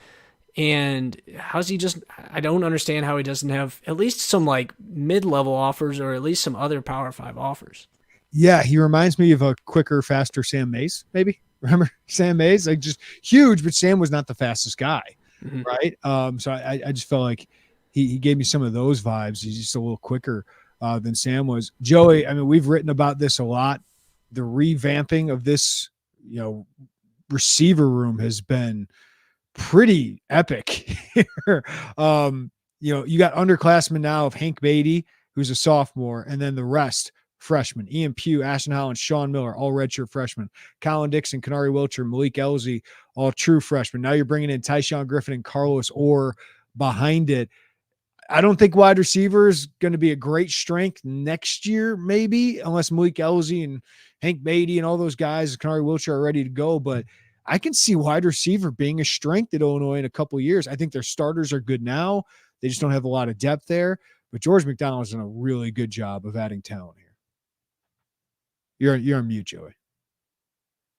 and how's he just, I don't understand how he doesn't have at least some like mid-level offers, or at least some other Power 5 offers. Yeah, he reminds me of a quicker, faster Sam Mays, maybe. Remember Sam Mays? Like, just huge, but Sam was not the fastest guy, right? So I just felt like he gave me some of those vibes. He's just a little quicker than Sam was. Joey, I mean, we've written about this a lot. The revamping of this, you know, receiver room has been pretty epic here. You know, you got underclassmen now of Hank Beatty, who's a sophomore, and then the rest freshmen: Ian Pugh, Ashton Holland, Sean Miller, all redshirt freshmen; Colin Dixon, Kanari Wilcher, Malik Elzy, all true freshmen. Now you're bringing in Tysean Griffin and Carlos Orr behind it. I don't think wide receiver is going to be a great strength next year, maybe, unless Malik Elzy and Hank Beatty and all those guys, Kanari Wilcher, are ready to go. But I can see wide receiver being a strength at Illinois in a couple of years. I think their starters are good now. They just don't have a lot of depth there. But George McDonald's done a really good job of adding talent here. You're on mute, Joey.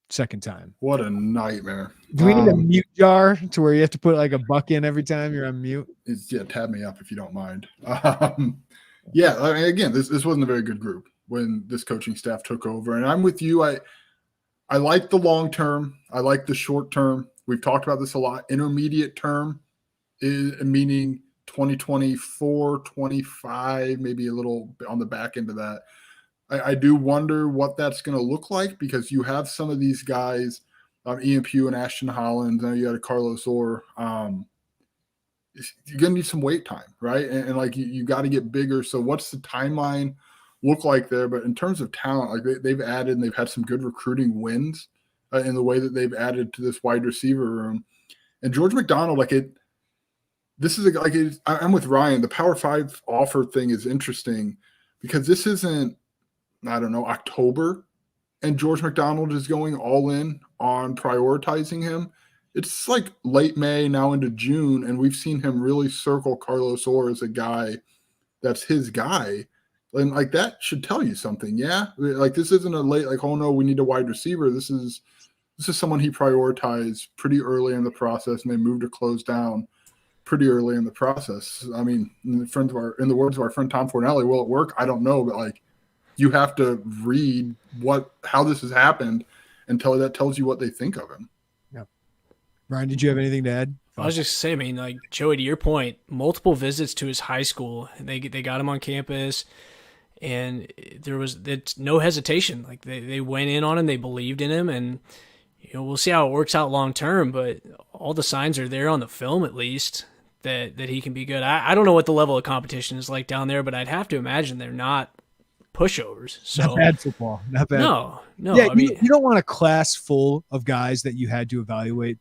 Second time. What a nightmare. Do we need a mute jar to where you have to put like a buck in every time you're on mute? Yeah, tab me up if you don't mind. Yeah, I mean, again, this wasn't a very good group when this coaching staff took over. And I'm with you. I like the long term. I like the short term. We've talked about this a lot. Intermediate term is meaning 2024, 25, maybe a little bit on the back end of that. I do wonder what that's going to look like, because you have some of these guys, Ian Pugh and Ashton Holland. Now you got a Carlos Orr. You're going to need some wait time, right? And like you got to get bigger. So what's the timeline look like there? But in terms of talent, like they've added, and they've had some good recruiting wins in the way that they've added to this wide receiver room. And George McDonald, I'm with Ryan. The Power 5 offer thing is interesting, because this isn't, I don't know, October, and George McDonald is going all in on prioritizing him. It's like late May now into June, and we've seen him really circle Carlos Orr as a guy that's his guy. And like, that should tell you something. Yeah. Like, this isn't a late, like, oh no, we need a wide receiver. This is someone he prioritized pretty early in the process, and they moved to close down pretty early in the process. I mean, in the words of our friend Tom Fornelli, will it work? I don't know, but like, you have to read how this has happened until that tells you what they think of him. Yeah. Ryan, did you have anything to add? I was just saying, I mean, like, Joey, to your point, multiple visits to his high school, and they got him on campus, and it's no hesitation. Like, they went in on him, they believed in him, and you know, we'll see how it works out long term, but all the signs are there on the film, at least, that he can be good. I don't know what the level of competition is like down there, but I'd have to imagine they're not pushovers. So not bad football. Not bad. No. Yeah, I mean, you don't want a class full of guys that you had to evaluate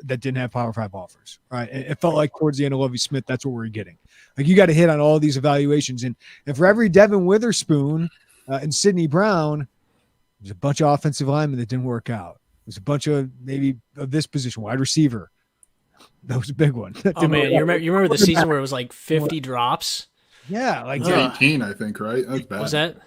that didn't have Power 5 offers, right? It felt like towards the end of Lovie Smith, that's what we were getting. Like, you got to hit on all these evaluations, and for every Devin Witherspoon and Sidney Brown, there's a bunch of offensive linemen that didn't work out. There's a bunch of maybe of this position, wide receiver. That was a big one. Oh man, you remember the season where it was like 50 drops? Yeah, like 18, I think, right? That's bad. Was that?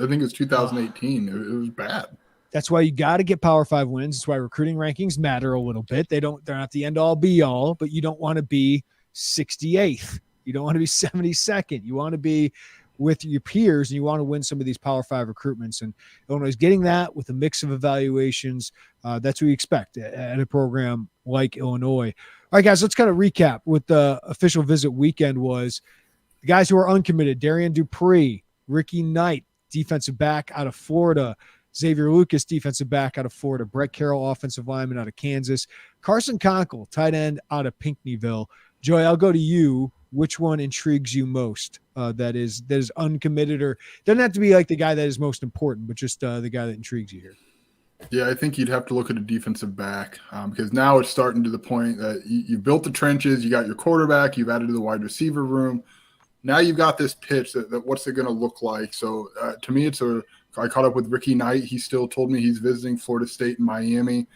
I think it's 2018. It was bad. That's why you got to get Power 5 wins. That's why recruiting rankings matter a little bit. They're not the end all be all, but you don't want to be 68th. You don't want to be 72nd. You want to be with your peers, and you want to win some of these Power 5 recruitments. And Illinois is getting that with a mix of evaluations. That's what we expect at a program like Illinois. All right, guys, let's kind of recap what the official visit weekend was. The guys who are uncommitted: Darian Dupree, Ricky Knight, defensive back out of Florida; Xavier Lucas, defensive back out of Florida; Brett Carroll, offensive lineman out of Kansas; Carson Conkle, tight end out of Pinckneyville. Joey, I'll go to you. Which one intrigues you most? That is uncommitted, or doesn't have to be like the guy that is most important, but just the guy that intrigues you here. Yeah, I think you'd have to look at a defensive back because now it's starting to the point that you've built the trenches, you got your quarterback, you've added to the wide receiver room. Now you've got this pitch that what's it going to look like? So to me, I caught up with Ricky Knight. He still told me he's visiting Florida State and Miami.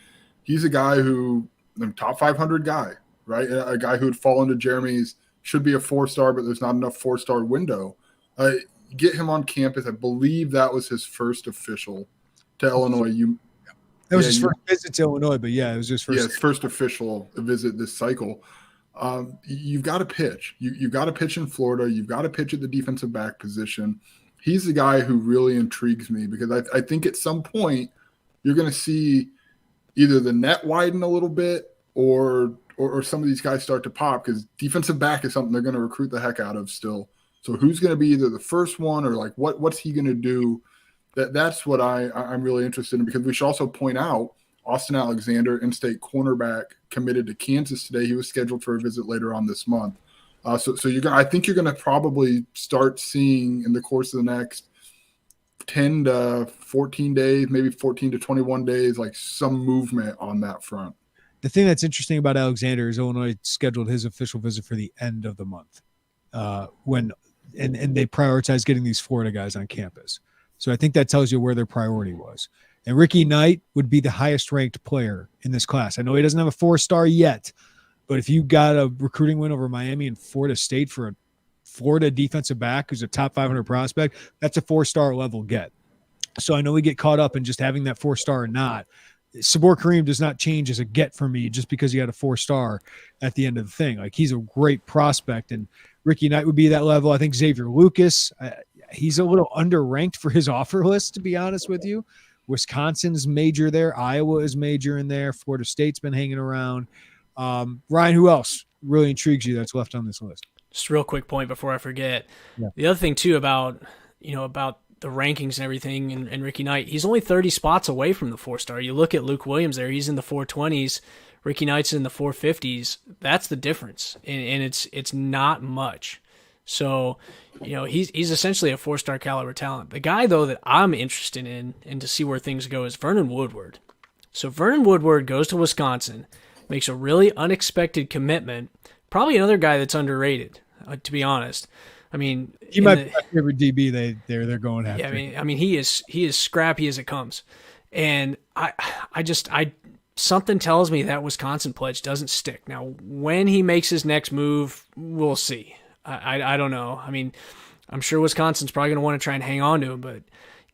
He's a guy who, top 500 guy, right? A guy who would fall into Jeremy's, should be a 4-star, but there's not enough 4-star window. Get him on campus. I believe that was his first official to Illinois. That was his first visit to Illinois, but it was his first. Yeah, his first official visit this cycle. You've got to pitch. You've got to pitch in Florida. You've got to pitch at the defensive back position. He's the guy who really intrigues me because I think at some point you're going to see either the net widen a little bit or some of these guys start to pop because defensive back is something they're going to recruit the heck out of still. So who's going to be either the first one or like what's he going to do? That's what I'm really interested in because we should also point out Austin Alexander, in-state cornerback, committed to Kansas today. He was scheduled for a visit later on this month. I think you're going to probably start seeing in the course of the next 10 to 14 days, maybe 14 to 21 days, like some movement on that front. The thing that's interesting about Alexander is Illinois scheduled his official visit for the end of the month and they prioritize getting these Florida guys on campus. So I think that tells you where their priority was. And Ricky Knight would be the highest ranked player in this class. I know he doesn't have a 4-star yet, but if you got a recruiting win over Miami and Florida State for a Florida defensive back who's a top 500 prospect, that's a 4-star level get. So I know we get caught up in just having that 4-star or not. Sabor Kareem does not change as a get for me just because he had a 4-star at the end of the thing. Like, he's a great prospect, and Ricky Knight would be that level. I think Xavier Lucas, he's a little underranked for his offer list, to be honest with you. Wisconsin's major there. Iowa is major in there. Florida State's been hanging around. Ryan, who else really intrigues you that's left on this list? Just a real quick point before I forget. Yeah. The other thing, too, about the rankings and everything and Ricky Knight, he's only 30 spots away from the 4-star. You look at Luke Williams there, he's in the 420s. Ricky Knight's in the 450s. That's the difference, and it's not much. So, he's essentially a 4-star caliber talent. The guy, though, that I'm interested in and to see where things go is Vernon Woodward. So Vernon Woodward goes to Wisconsin, makes a really unexpected commitment, probably another guy that's underrated, to be honest. I mean, he might be my favorite DB they're going after. Yeah, I mean he is scrappy as it comes, and I something tells me that Wisconsin pledge doesn't stick. Now, when he makes his next move, we'll see. I don't know. I mean, I'm sure Wisconsin's probably going to want to try and hang on to him, but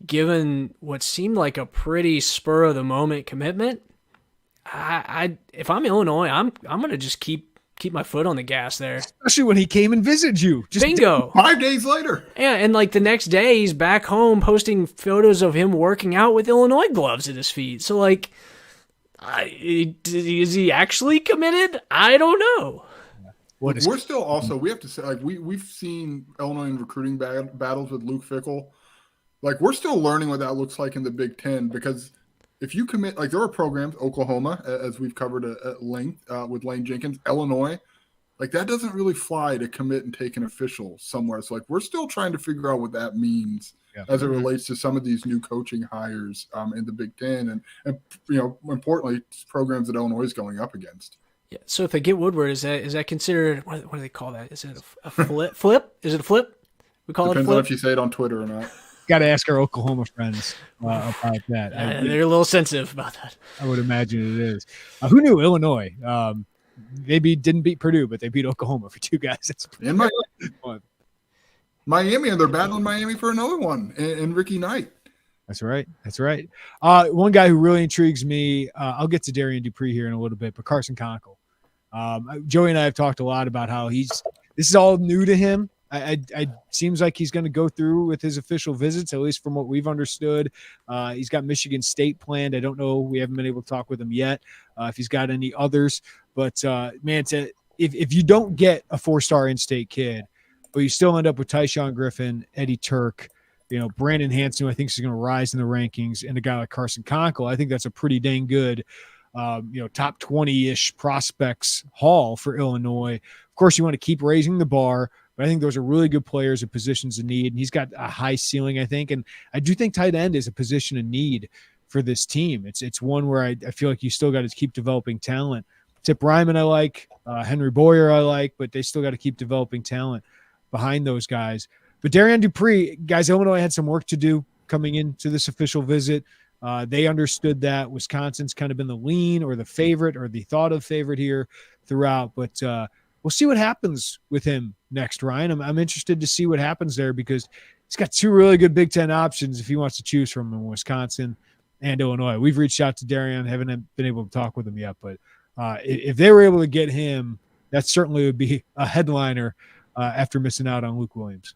given what seemed like a pretty spur of the moment commitment, if I'm Illinois, I'm going to just keep my foot on the gas there. Especially when he came and visited you. Bingo. 5 days later. Yeah, and like the next day he's back home posting photos of him working out with Illinois gloves at his feet. So like, is he actually committed? I don't know. We're still also, we have to say, like we've seen Illinois in recruiting battles with Luke Fickell. Like, we're still learning what that looks like in the Big Ten because if you commit, like, there are programs, Oklahoma, as we've covered at length with Lane Jenkins, Illinois, like, that doesn't really fly to commit and take an official somewhere. So, like, we're still trying to figure out what that means as it relates to some of these new coaching hires in the Big Ten and importantly, programs that Illinois is going up against. Yeah. So if they get Woodward, is that considered, what do they call that? Is it a flip? Flip? Is it a flip? We call Depends it a flip? on if you say it on Twitter or not. Got to ask our Oklahoma friends about that. They're a little sensitive about that. I would imagine it is. Who knew Illinois? They didn't beat Purdue, but they beat Oklahoma for 2 guys. That's in my fun. Miami, and they're battling Miami for another one, and Ricky Knight. That's right. That's right. One guy who really intrigues me, I'll get to Darian Dupree here in a little bit, but Carson Conkle. Joey and I have talked a lot about how this is all new to him. I seems like he's going to go through with his official visits, at least from what we've understood. He's got Michigan State planned. I don't know. We haven't been able to talk with him yet if he's got any others. But, man, if you don't get a 4-star in-state kid, but you still end up with Tysean Griffin, Eddie Tuerk, Brandon Hanson, I think is going to rise in the rankings, and a guy like Carson Conkle, I think that's a pretty dang good top 20-ish prospects haul for Illinois. Of course, you want to keep raising the bar, but I think those are really good players at positions of need, and he's got a high ceiling, I think. And I do think tight end is a position of need for this team. It's one where I feel like you still got to keep developing talent. Tip Ryman I like, Henry Boyer I like, but they still got to keep developing talent behind those guys. But Darian Dupree, guys, Illinois had some work to do coming into this official visit. They understood that Wisconsin's kind of been the lean or the favorite or the thought of favorite here throughout. But we'll see what happens with him next, Ryan. I'm interested to see what happens there because he's got two really good Big Ten options if he wants to choose from in Wisconsin and Illinois. We've reached out to Darian, haven't been able to talk with him yet. But if they were able to get him, that certainly would be a headliner after missing out on Luke Williams.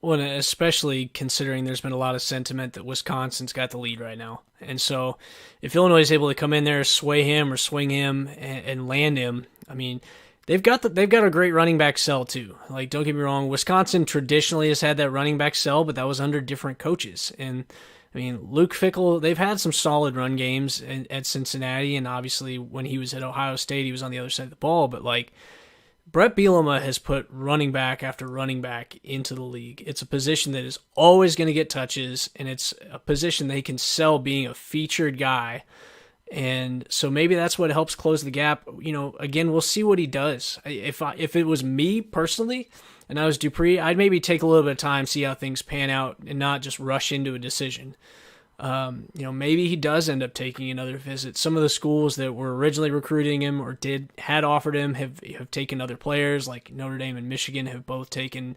Well, especially considering there's been a lot of sentiment that Wisconsin's got the lead right now. And so if Illinois is able to come in there, sway him or swing him and land him, I mean, they've got a great running back cell too. Like, don't get me wrong, Wisconsin traditionally has had that running back cell, but that was under different coaches. And I mean, Luke Fickell, they've had some solid run games at Cincinnati, and obviously when he was at Ohio State, he was on the other side of the ball, but like, Brett Bielema has put running back after running back into the league. It's a position that is always going to get touches, and it's a position they can sell being a featured guy. And so maybe that's what helps close the gap. Again, we'll see what he does. If it was me personally and I was Dupree, I'd maybe take a little bit of time, see how things pan out, and not just rush into a decision. Maybe he does end up taking another visit. Some of the schools that were originally recruiting him or had offered him have taken other players, like Notre Dame and Michigan have both taken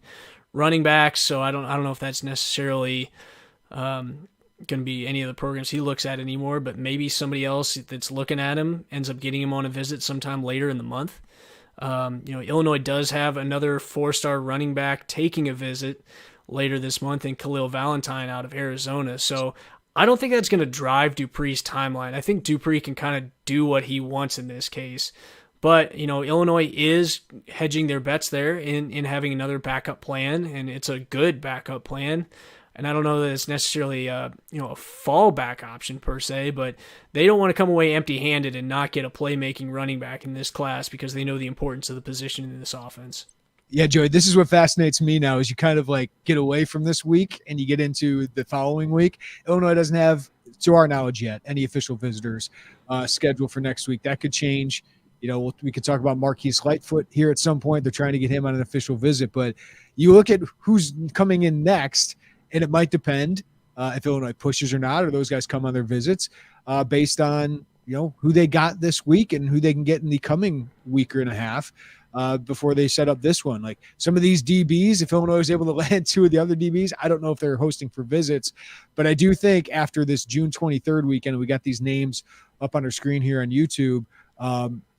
running backs. So I don't know if that's necessarily going to be any of the programs he looks at anymore, but maybe somebody else that's looking at him ends up getting him on a visit sometime later in the month. Illinois does have another 4-star running back taking a visit later this month in Khalil Valentine out of Arizona. So I don't think that's going to drive Dupree's timeline. I think Dupree can kind of do what he wants in this case. But, Illinois is hedging their bets there in having another backup plan, and it's a good backup plan. And I don't know that it's necessarily a fallback option per se, but they don't want to come away empty-handed and not get a playmaking running back in this class because they know the importance of the position in this offense. Yeah, Joey, this is what fascinates me now is you kind of like get away from this week and you get into the following week. Illinois doesn't have, to our knowledge yet, any official visitors scheduled for next week. That could change. We could talk about Marquise Lightfoot here at some point. They're trying to get him on an official visit. But you look at who's coming in next, and it might depend if Illinois pushes or not, or those guys come on their visits based on, who they got this week and who they can get in the coming week and a half. Before they set up this one. Like some of these DBs, if Illinois is able to land two of the other DBs, I don't know if they're hosting for visits, but I do think after this June 23rd weekend, we got these names up on our screen here on YouTube.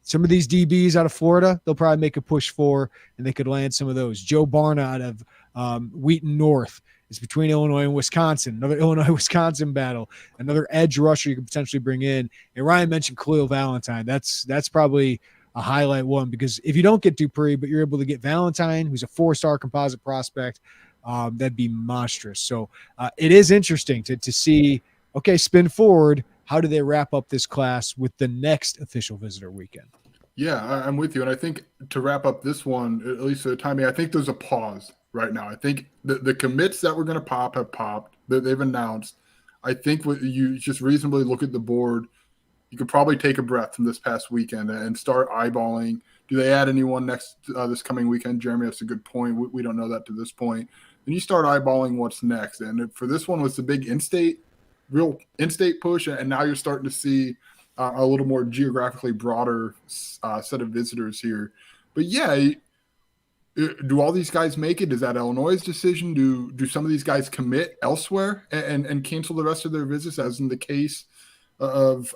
Some of these DBs out of Florida, they'll probably make a push for, and they could land some of those. Joe Barna out of Wheaton North. It's between Illinois and Wisconsin, another Illinois-Wisconsin battle, another edge rusher you could potentially bring in. And Ryan mentioned Khalil Valentine. That's probably a highlight one, because if you don't get Dupree, but you're able to get Valentine, who's a 4-star composite prospect, that'd be monstrous. So it is interesting to see, okay, spin forward, how do they wrap up this class with the next official visitor weekend? Yeah, I'm with you. And I think to wrap up this one, at least for the timing, I think there's a pause right now. I think the commits that were going to pop have popped, that they've announced. I think what you just reasonably look at the board, you could probably take a breath from this past weekend and start eyeballing. Do they add anyone next this coming weekend? Jeremy, that's a good point. We don't know that to this point. Then you start eyeballing what's next. And for this one was the big real in-state push, and now you're starting to see a little more geographically broader set of visitors here. But yeah, Do all these guys make it? Is that Illinois' decision? Do some of these guys commit elsewhere and cancel the rest of their visits, as in the case of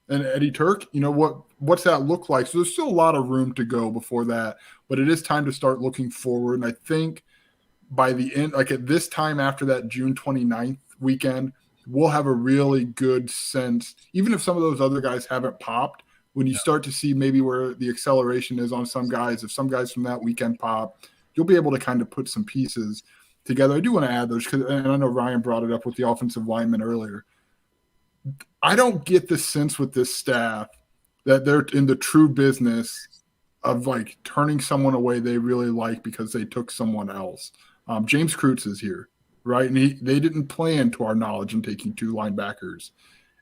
and Eddie Tuerk? What's that look like? So there's still a lot of room to go before that, but it is time to start looking forward. And I think by the end, like at this time after that June 29th weekend, we'll have a really good sense, even if some of those other guys haven't popped, when you start to see maybe where the acceleration is on some guys. If some guys from that weekend pop, you'll be able to kind of put some pieces together. I do want to add those, and I know Ryan brought it up with the offensive lineman earlier. I don't get the sense with this staff that they're in the true business of like turning someone away they really like because they took someone else. James Kreutz is here, right? And they didn't plan, to our knowledge, in taking 2 linebackers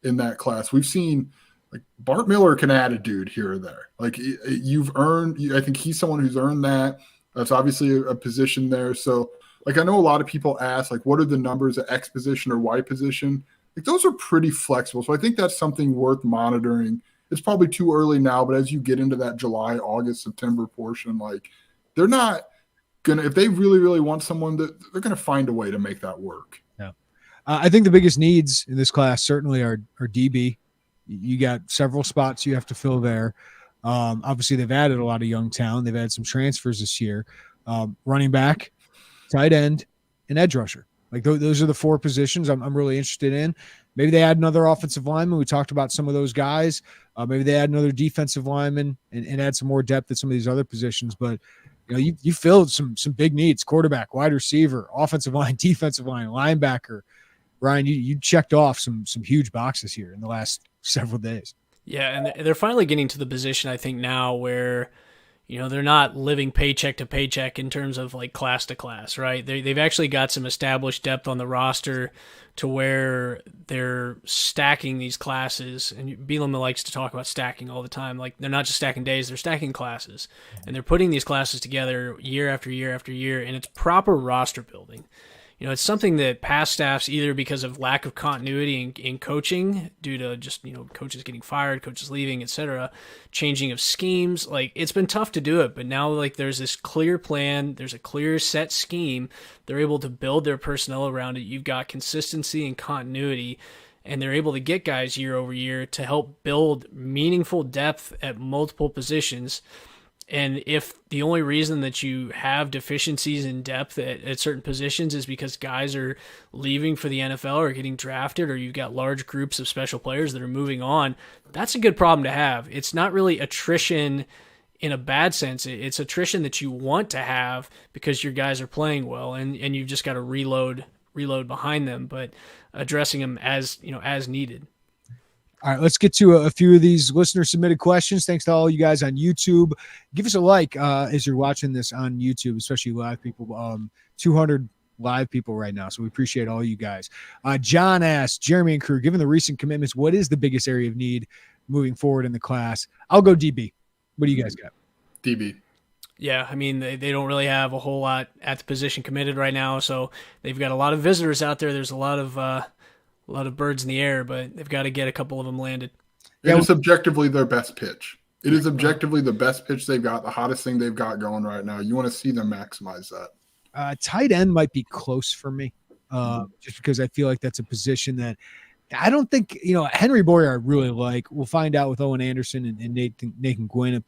in that class. We've seen like Bart Miller can add a dude here or there. Like I think he's someone who's earned that. That's obviously a position there. So like I know a lot of people ask like, what are the numbers at X position or Y position? Like those are pretty flexible. So I think that's something worth monitoring. It's probably too early now, but as you get into that July, August, September portion, like they're not going to, if they really, really want someone, that they're going to find a way to make that work. Yeah. I think the biggest needs in this class certainly are DB. You got several spots you have to fill there. Obviously they've added a lot of young talent. They've had some transfers this year. Running back, tight end, and edge rusher. Like those are the 4 positions I'm really interested in. Maybe they add another offensive lineman. We talked about some of those guys. Maybe they add another defensive lineman and add some more depth at some of these other positions. But you filled some big needs: quarterback, wide receiver, offensive line, defensive line, linebacker. Ryan, you checked off some huge boxes here in the last several days. Yeah, and they're finally getting to the position, I think, now where they're not living paycheck to paycheck in terms of like class to class, right? They've actually got some established depth on the roster to where they're stacking these classes. And Bielema likes to talk about stacking all the time. Like they're not just stacking days, they're stacking classes. And they're putting these classes together year after year after year, and it's proper roster building. It's something that past staffs, either because of lack of continuity in coaching due to just, coaches getting fired, coaches leaving, etc., changing of schemes, like it's been tough to do it. But now like there's this clear plan, there's a clear set scheme. They're able to build their personnel around it. You've got consistency and continuity, and they're able to get guys year over year to help build meaningful depth at multiple positions. And if the only reason that you have deficiencies in depth at certain positions is because guys are leaving for the NFL or getting drafted, or you've got large groups of special players that are moving on, that's a good problem to have. It's not really attrition in a bad sense. It's attrition that you want to have because your guys are playing well, and you've just got to reload behind them, but addressing them as needed. All right, let's get to a few of these listener-submitted questions. Thanks to all you guys on YouTube. Give us a like as you're watching this on YouTube, especially live people. 200 live people right now, so we appreciate all you guys. John asked, Jeremy and crew, given the recent commitments, what is the biggest area of need moving forward in the class? I'll go DB. What do you guys got? DB. Yeah, I mean, they don't really have a whole lot at the position committed right now, so they've got a lot of visitors out there. There's a lot of birds in the air, but they've got to get a couple of them landed. It is objectively their best pitch. It is objectively the best pitch they've got, the hottest thing they've got going right now. You want to see them maximize that. Tight end might be close for me, just because I feel like that's a position that I don't think, Henry Boyer I really like. We'll find out with Owen Anderson and Nathan Gwynn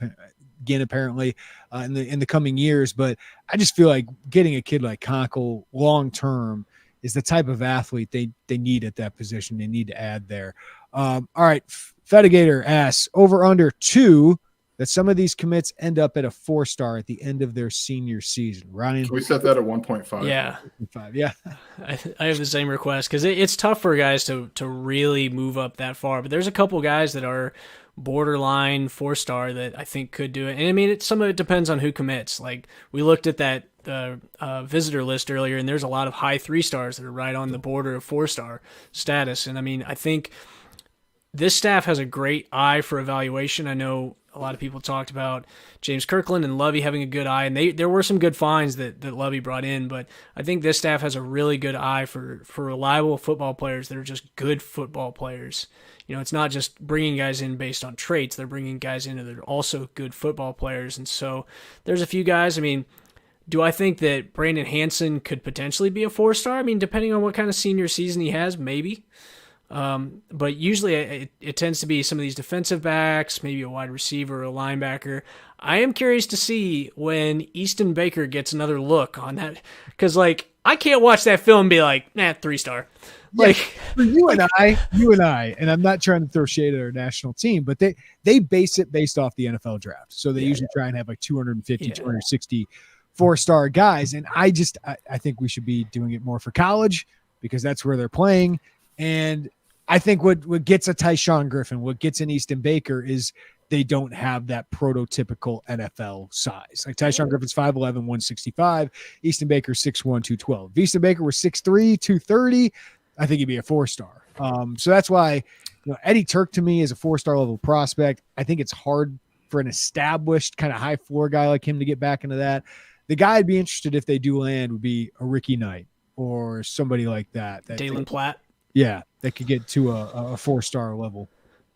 again, apparently, in the coming years. But I just feel like getting a kid like Conkle long-term is the type of athlete they need at that position. They need to add there. All right. Fedigator asks, over under 2, that some of these commits end up at a 4-star at the end of their senior season. Ryan, can we set that at 1.5? Yeah. 5. Yeah. I have the same request because it's tough for guys to really move up that far. But there's a couple guys that are borderline 4-star that I think could do it. And I mean, some of it depends on who commits. Like we looked at that visitor list earlier, and there's a lot of high 3-stars that are right on the border of 4-star status. And I mean, I think this staff has a great eye for evaluation. I know A lot of people talked about James Kirkland and Lovey having a good eye, and there were some good finds that Lovey brought in, but I think this staff has a really good eye for reliable football players that are just good football players. It's not just bringing guys in based on traits. They're bringing guys in that are also good football players. And so there's a few guys. I mean, do I think that Brandon Hansen could potentially be a 4-star? I mean, depending on what kind of senior season he has, maybe. But usually it tends to be some of these defensive backs, maybe a wide receiver or a linebacker. I am curious to see when Easton Baker gets another look on that. Because, I can't watch that film and be like, 3-star. For you and I, and I'm not trying to throw shade at our national team, but they base it based off the NFL draft. So they usually try and have 250, 260 4-star guys. And I think we should be doing it more for college because that's where they're playing. And I think what gets a Tysean Griffin, what gets an Easton Baker is they don't have that prototypical NFL size. Like Tysean Griffin's 5'11", 165. Easton Baker 6'1", 212. If Easton Baker was 6'3", 230, I think he'd be a 4-star. So that's why Eddie Tuerk to me is a 4-star level prospect. I think it's hard for an established kind of high floor guy like him to get back into that. The guy I'd be interested if they do land would be a Ricky Knight or somebody like that. Dalen Platt. Yeah, that could get to a 4-star level.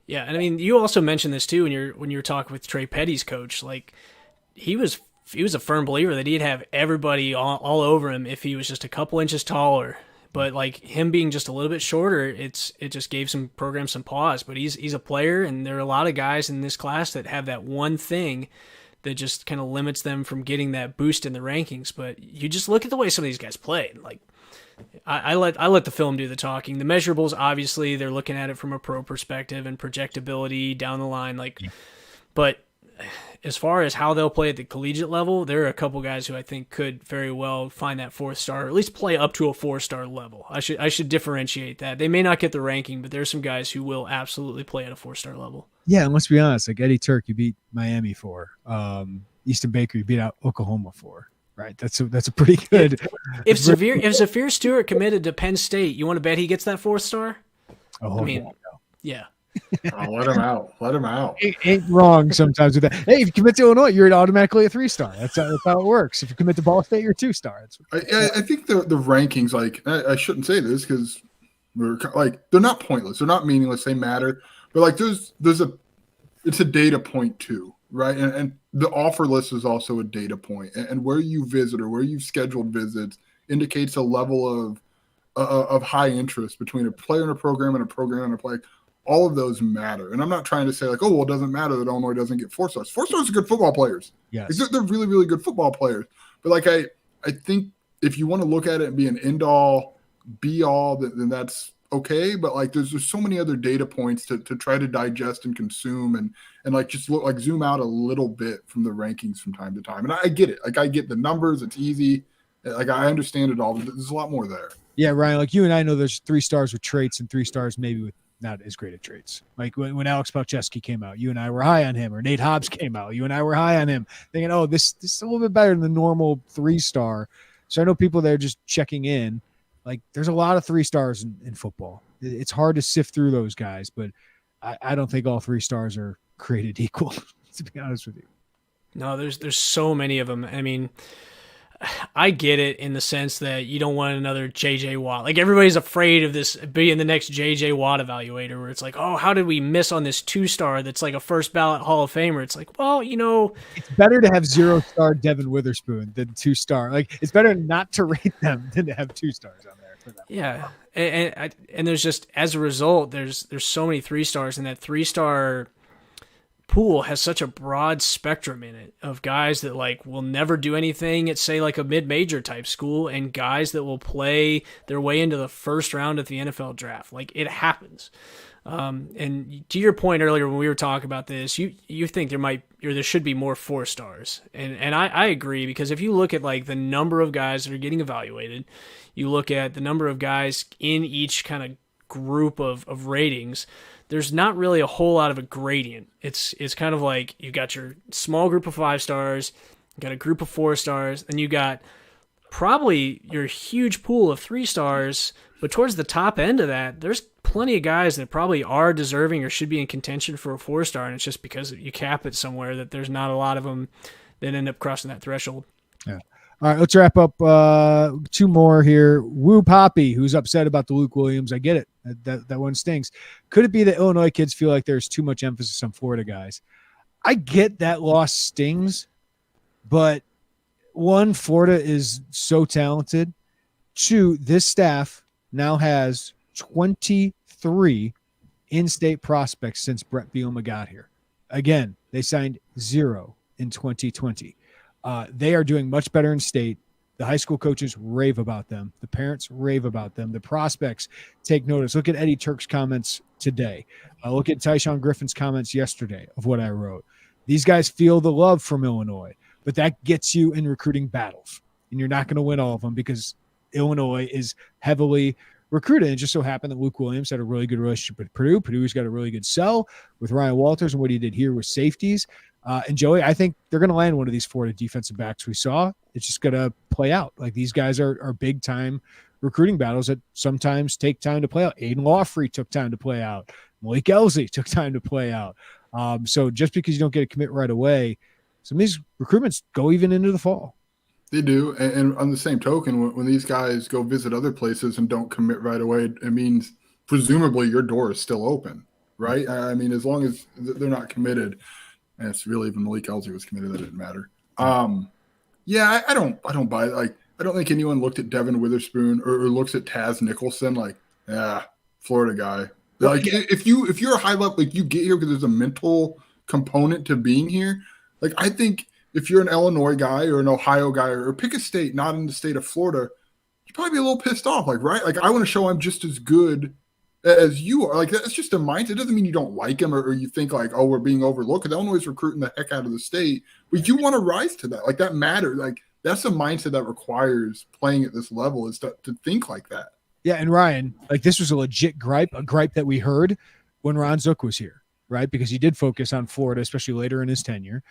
Yeah, and I mean, you also mentioned this too when you were talking with Trey Petty's coach. He was a firm believer that he'd have everybody all over him if he was just a couple inches taller. But him being just a little bit shorter, it just gave some programs some pause. But he's a player, and there are a lot of guys in this class that have that one thing that just kind of limits them from getting that boost in the rankings. But you just look at the way some of these guys played. I let the film do the talking. The measurables, obviously, they're looking at it from a pro perspective and projectability down the line. But as far as how they'll play at the collegiate level, there are a couple guys who I think could very well find that 4-star, or at least play up to a 4-star level. I should differentiate that. They may not get the ranking, but there's some guys who will absolutely play at a 4-star level. Yeah, and let's be honest. Eddie Tuerk, you beat Miami for. Easton Baker, you beat out Oklahoma for. Right, that's a pretty good. If Zafir Stewart committed to Penn State, you want to bet he gets that 4-star? Oh, yeah. Let him out. Let him out. Ain't wrong sometimes with that. Hey, if you commit to Illinois, you're automatically a 3-star. That's how it works. If you commit to Ball State, you're 2-star. I think the rankings, I shouldn't say this because they're not pointless. They're not meaningless. They matter. But it's a data point too, right? And the offer list is also a data point. And where you visit or where you've scheduled visits indicates a level of high interest between a player in a program and a program and a player. All of those matter. And I'm not trying to say it doesn't matter that Illinois doesn't get 4-stars. 4-stars are good football players. Yes. They're really, really good football players. But I think if you want to look at it and be an end-all, be-all, then that's okay. But there's just so many other data points to try to digest and consume and just zoom out a little bit from the rankings from time to time. And I get it. I get the numbers. It's easy. I understand it all. But there's a lot more there. Yeah, Ryan, you and I know there's 3-stars with traits and 3-stars maybe with not as great at traits. When Alex Palczewski came out, you and I were high on him, or Nate Hobbs came out, you and I were high on him, thinking, this is a little bit better than the normal 3-star. So I know people there just checking in. There's a lot of 3-stars in football. It's hard to sift through those guys, but I don't think all 3-stars are created equal, to be honest with you. No, there's so many of them. I mean, I get it in the sense that you don't want another J.J. Watt. Everybody's afraid of this being the next J.J. Watt evaluator where it's how did we miss on this 2-star that's a first ballot Hall of Famer? It's it's better to have 0-star Devin Witherspoon than 2-star. It's better not to rate them than to have 2-stars on there for them. Yeah. And there's just, as a result, there's so many 3-stars, and that 3-star pool has such a broad spectrum in it of guys that will never do anything at say a mid-major type school, and guys that will play their way into the first round of the NFL draft. It happens. And to your point earlier when we were talking about this, you think there should be more 4-stars, and I agree, because if you look at the number of guys that are getting evaluated, you look at the number of guys in each kind of group of ratings, there's not really a whole lot of a gradient. It's kind of you got your small group of 5-stars, you got a group of 4-stars, and you got probably your huge pool of 3-stars, but towards the top end of that, there's plenty of guys that probably are deserving or should be in contention for a 4-star, and it's just because you cap it somewhere that there's not a lot of them that end up crossing that threshold. Yeah. All right, let's wrap up 2 more here. Woo Poppy, who's upset about the Luke Williams. I get it. That one stings. Could it be that Illinois kids feel like there's too much emphasis on Florida guys? I get that loss stings, but 1, Florida is so talented. 2, this staff now has 23 in-state prospects since Brett Bielema got here. Again, they signed 0 in 2020. They are doing much better in state. The high school coaches rave about them. The parents rave about them. The prospects take notice. Look at Eddie Tuerk's comments today. Look at Tysean Griffin's comments yesterday of what I wrote. These guys feel the love from Illinois, but that gets you in recruiting battles, and you're not going to win all of them because Illinois is heavily recruited. And it just so happened that Luke Williams had a really good relationship with Purdue. Purdue's got a really good sell with Ryan Walters and what he did here with safeties. And Joey, I think they're going to land one of these Florida defensive backs we saw. It's just going to play out. Like, these guys are big time recruiting battles that sometimes take time to play out. Aiden Lawfrey took time to play out. Malik Elsie took time to play out. So just because you don't get a commit right away, some of these recruitments go even into the fall. They do. And on the same token, when these guys go visit other places and don't commit right away, it means presumably your door is still open, right? I mean, as long as they're not committed, and it's really even Malik Elsie was committed, that didn't matter. Yeah, I don't buy it. Like, I don't think anyone looked at Devin Witherspoon or looks at Taz Nicholson like, Florida guy. Like, if you're a high level, like, you get here because there's a mental component to being here. Like, I think if you're an Illinois guy or an Ohio guy or pick a state not in the state of Florida, you'd probably be a little pissed off. Like, right? Like, I want to show I'm just as good as you are. Like, that's just a mindset. It doesn't mean you don't like him or you think like, oh, we're being overlooked. Because Illinois is recruiting the heck out of the state, but you want to rise to that. Like, that matters. Like, that's a mindset that requires playing at this level, is to think like that. Yeah, and Ryan, like, this was a legit gripe, a gripe that we heard when Ron Zook was here, right? Because he did focus on Florida, especially later in his tenure.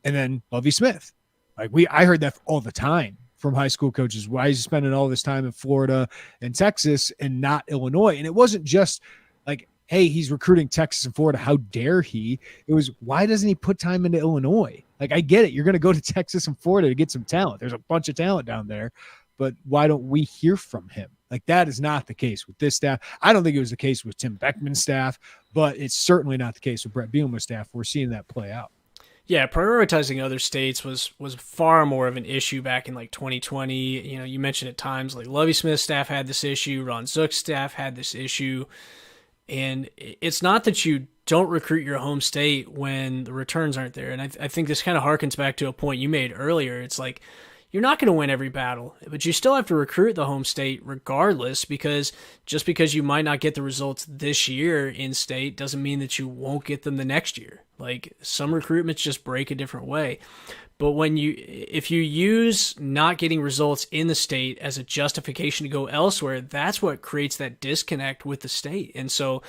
And then Lovie Smith. Like, I heard that all the time from high school coaches. Why is he spending all this time in Florida and Texas and not Illinois? And it wasn't just like, hey, he's recruiting Texas and Florida, how dare he? It was, why doesn't he put time into Illinois? Like, I get it. You're going to go to Texas and Florida to get some talent. There's a bunch of talent down there. But why don't we hear from him? Like, that is not the case with this staff. I don't think it was the case with Tim Beckman's staff, but it's certainly not the case with Brett Bielema's staff. We're seeing that play out. Yeah, prioritizing other states was far more of an issue back in like 2020. You know, you mentioned at times like Lovie Smith's staff had this issue, Ron Zook's staff had this issue, and it's not that you don't recruit your home state when the returns aren't there. And I think this kind of harkens back to a point you made earlier. It's like, you're not going to win every battle, but you still have to recruit the home state regardless, because just because you might not get the results this year in state doesn't mean that you won't get them the next year. Like, some recruitments just break a different way. But if you use not getting results in the state as a justification to go elsewhere, that's what creates that disconnect with the state. And so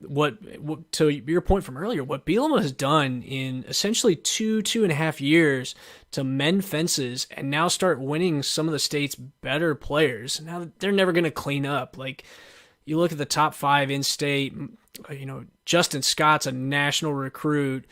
what to your point from earlier, what Bielema has done in essentially 2.5 years to mend fences and now start winning some of the state's better players. Now, they're never going to clean up. Like, you look at the top 5 in state, you know, Justin Scott's a national recruit.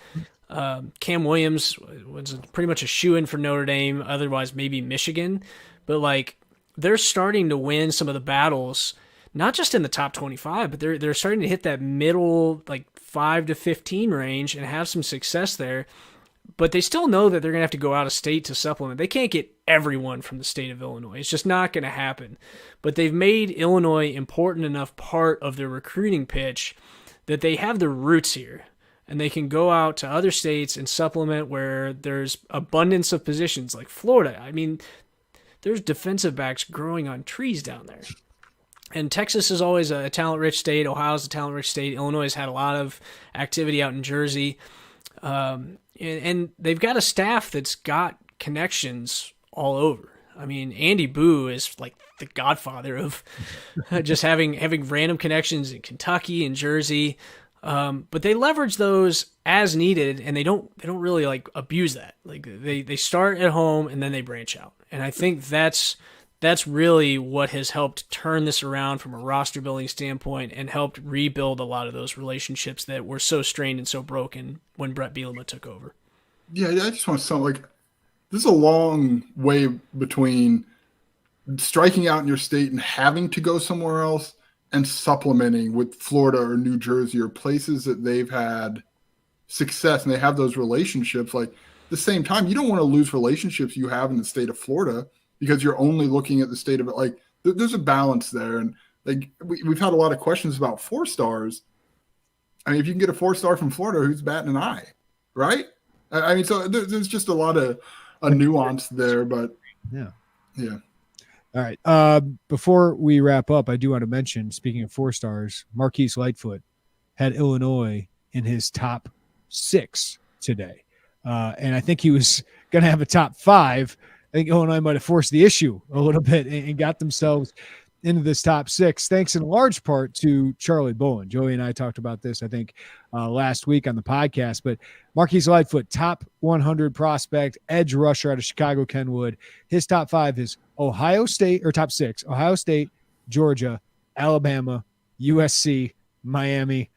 Cam Williams was pretty much a shoo-in for Notre Dame, otherwise maybe Michigan. But, like, they're starting to win some of the battles, not just in the top 25, but they're starting to hit that middle, like 5 to 15 range and have some success there. But they still know that they're going to have to go out of state to supplement. They can't get everyone from the state of Illinois. It's just not going to happen. But they've made Illinois important enough part of their recruiting pitch that they have the roots here. And they can go out to other states and supplement where there's abundance of positions, like Florida. I mean, there's defensive backs growing on trees down there. And Texas is always a talent-rich state. Ohio's a talent-rich state. Illinois has had a lot of activity out in Jersey. And they've got a staff that's got connections all over. I mean, Andy Boo is like the godfather of just having random connections in Kentucky and Jersey. But they leverage those as needed, and they don't really like abuse that. Like, they start at home and then they branch out. And I think that's that's really what has helped turn this around from a roster building standpoint and helped rebuild a lot of those relationships that were so strained and so broken when Brett Bielema took over. Yeah, I just want to sound like this is a long way between striking out in your state and having to go somewhere else and supplementing with Florida or New Jersey or places that they've had success and they have those relationships. Like, at the same time, you don't want to lose relationships you have in the state of Florida because you're only looking at the state of it. Like, there's a balance there. And like we've had a lot of questions about 4-stars. I mean, if you can get a 4-star from Florida, who's batting an eye, right? I mean, so there's just a lot of a nuance there, but yeah. All right. Before we wrap up, I do want to mention, speaking of 4-stars, Marquise Lightfoot had Illinois in his top 6 today. And I think he was going to have a top 5. I think Illinois might have forced the issue a little bit and got themselves into this top 6, thanks in large part to Charlie Bolin. Joey and I talked about this, I think, last week on the podcast, but Marquise Lightfoot, top 100 prospect, edge rusher out of Chicago Kenwood. His top 5 is Ohio State, or top 6, Ohio State, Georgia, Alabama, USC, Miami,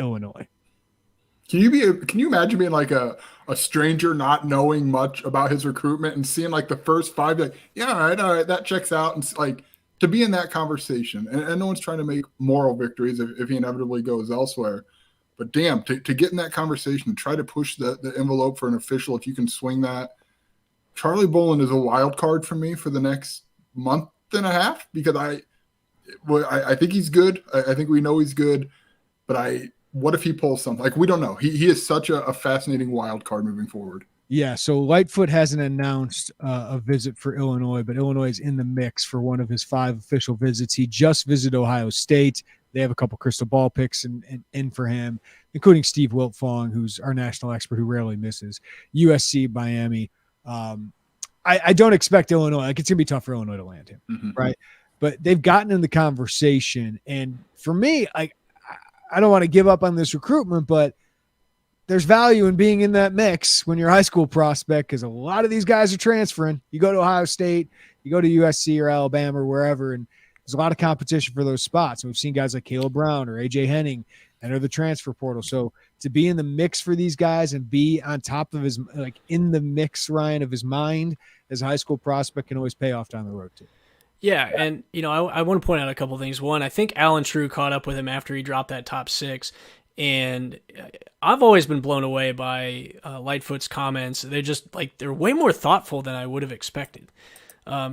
Illinois. Can you imagine being like a stranger not knowing much about his recruitment and seeing like the first 5, like, yeah, all right, that checks out, and like to be in that conversation, and no one's trying to make moral victories if he inevitably goes elsewhere, but damn, to get in that conversation and try to push the envelope for an official, if you can swing that. Charlie Bolin is a wild card for me for the next month and a half, because I think he's good. I think we know he's good, but what if he pulls something? Like, we don't know. He is such a fascinating wild card moving forward. Yeah, so Lightfoot hasn't announced a visit for Illinois, but Illinois is in the mix for one of his 5 official visits. He just visited Ohio State. They have a couple crystal ball picks in for him, including Steve Wiltfong, who's our national expert who rarely misses. USC, Miami. I don't expect Illinois. Like, it's going to be tough for Illinois to land him, right? But they've gotten in the conversation. And for me, I don't want to give up on this recruitment, but there's value in being in that mix when you're a high school prospect, because a lot of these guys are transferring. You go to Ohio State, you go to USC or Alabama or wherever, and there's a lot of competition for those spots. And we've seen guys like Caleb Brown or AJ Henning enter the transfer portal. So to be in the mix for these guys and be on top of his, like in the mix, Ryan, of his mind as a high school prospect can always pay off down the road too. Yeah, and I want to point out a couple things. One, I think Alan True caught up with him after he dropped that top 6. And I've always been blown away by Lightfoot's comments. They're just they're way more thoughtful than I would have expected.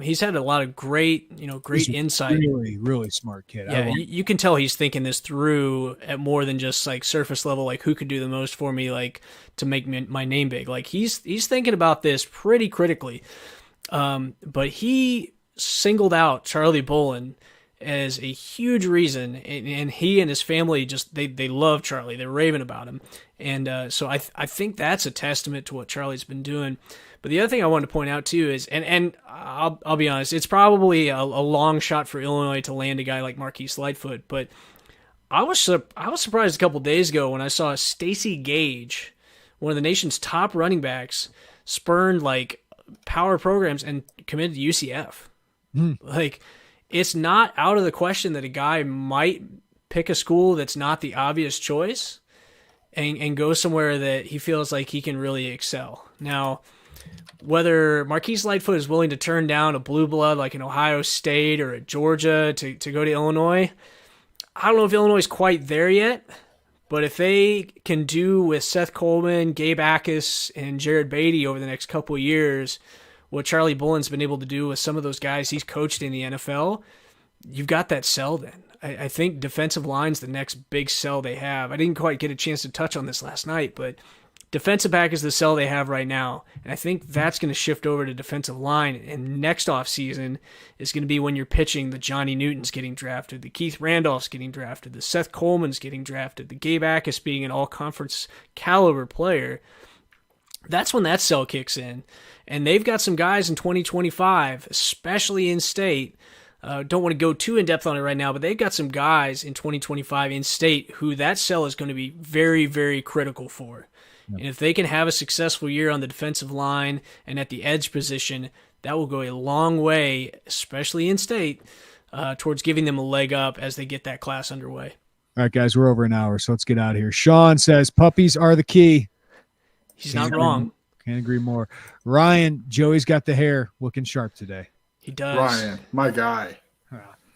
He's had a lot of great insight. Really, really smart kid. Yeah, you can tell he's thinking this through at more than just like surface level, like who could do the most for me, like to make my name big. Like he's thinking about this pretty critically. But he singled out Charlie Bolin as a huge reason, and he and his family just they love Charlie. They're raving about him, and so I think that's a testament to what Charlie's been doing. But the other thing I wanted to point out too is, and I'll be honest, it's probably a long shot for Illinois to land a guy like Marquise Lightfoot, but I was surprised a couple days ago when I saw Stacey Gage, one of the nation's top running backs, spurned like power programs and committed to UCF. Like, it's not out of the question that a guy might pick a school that's not the obvious choice and go somewhere that he feels like he can really excel. Now, whether Marquise Lightfoot is willing to turn down a blue blood like an Ohio State or a Georgia to go to Illinois, I don't know if Illinois is quite there yet, but if they can do with Seth Coleman, Gabe Akis, and Jared Beatty over the next couple of years what Charlie Bolin's been able to do with some of those guys he's coached in the NFL, you've got that sell then. I think defensive line's the next big sell they have. I didn't quite get a chance to touch on this last night, but defensive back is the sell they have right now. And I think that's going to shift over to defensive line. And next offseason is going to be when you're pitching the Johnny Newton's getting drafted, the Keith Randolph's getting drafted, the Seth Coleman's getting drafted, the Gabe Akis being an all-conference caliber player. That's when that sell kicks in. And they've got some guys in 2025, especially in state. Don't want to go too in-depth on it right now, but they've got some guys in 2025 in state who that sell is going to be very, very critical for. Yep. And if they can have a successful year on the defensive line and at the edge position, that will go a long way, especially in state, towards giving them a leg up as they get that class underway. All right, guys, we're over an hour, so let's get out of here. Sean says puppies are the key. He's not wrong. Can't agree more. Ryan, Joey's got the hair looking sharp today. He does. Ryan, my guy.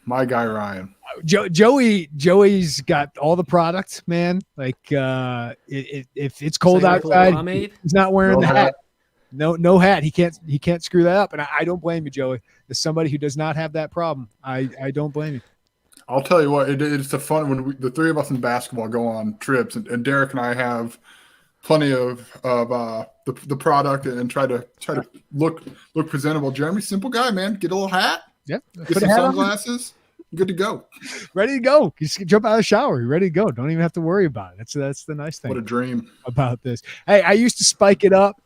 My guy, Ryan. Joey's got all the product, man. Like if it's cold outside, he's not wearing the hat. No hat. He can't screw that up. And I don't blame you, Joey. As somebody who does not have that problem, I don't blame you. I'll tell you what, it's the fun when the three of us in basketball go on trips, and Derek and I have plenty of the product and try to look presentable. Jeremy, simple guy, man. Get a little hat. Yep. Get some sunglasses. Good to go. Ready to go. You just jump out of the shower. You're ready to go. Don't even have to worry about it. That's the nice thing. What a dream about this. Hey, I used to spike it up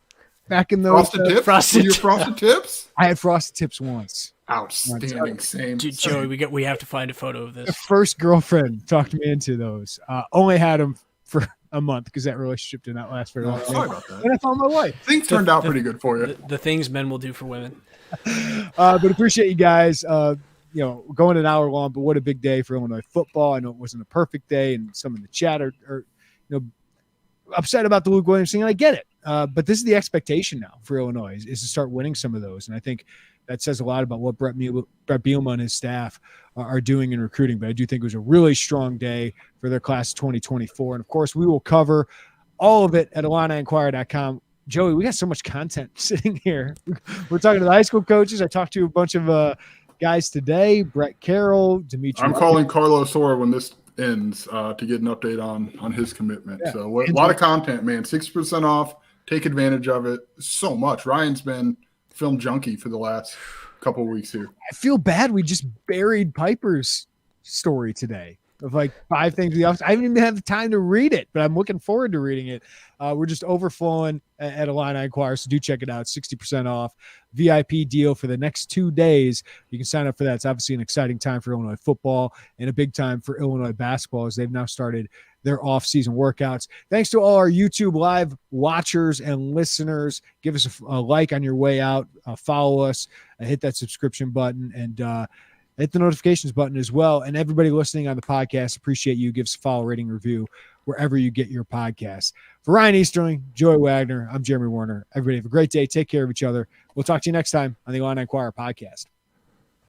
back in those frosted tips. I had frosted tips once. Outstanding. Same. Dude, Joey, we have to find a photo of this. The first girlfriend talked me into those. Only had them for a month because that relationship did not last very long. Sorry about that. And I found my wife. Things turned out pretty good for you. The things men will do for women. But appreciate you guys. Going an hour long, but what a big day for Illinois football. I know it wasn't a perfect day, and some in the chat are upset about the Luke Williams thing, and I get it. But this is the expectation now for Illinois is to start winning some of those, and I think that says a lot about what Brett Bielema and his staff are doing in recruiting. But I do think it was a really strong day for their class of 2024, and of course, we will cover all of it at IlliniInquirer.com. Joey, we got so much content sitting here. We're talking to the high school coaches. I talked to a bunch of guys today, Brett Carroll, Dimitri. I'm calling Carlos Orr when this ends to get an update on his commitment. Yeah. So a lot of content, man. 60% off. Take advantage of it. So much. Ryan's been film junkie for the last couple of weeks here. I feel bad. We just buried Piper's story today of like 5 things. I haven't even had the time to read it, but I'm looking forward to reading it. We're just overflowing at Illini Inquirer, so do check it out. 60% off. VIP deal for the next 2 days. You can sign up for that. It's obviously an exciting time for Illinois football and a big time for Illinois basketball as they've now started their off-season workouts. Thanks to all our YouTube live watchers and listeners. Give us a like on your way out. Follow us. Hit that subscription button and hit the notifications button as well. And everybody listening on the podcast, appreciate you. Give us a follow, rating, review wherever you get your podcasts. For Ryan Easterling, Joey Wagner, I'm Jeremy Werner. Everybody have a great day. Take care of each other. We'll talk to you next time on the Illini Inquirer podcast.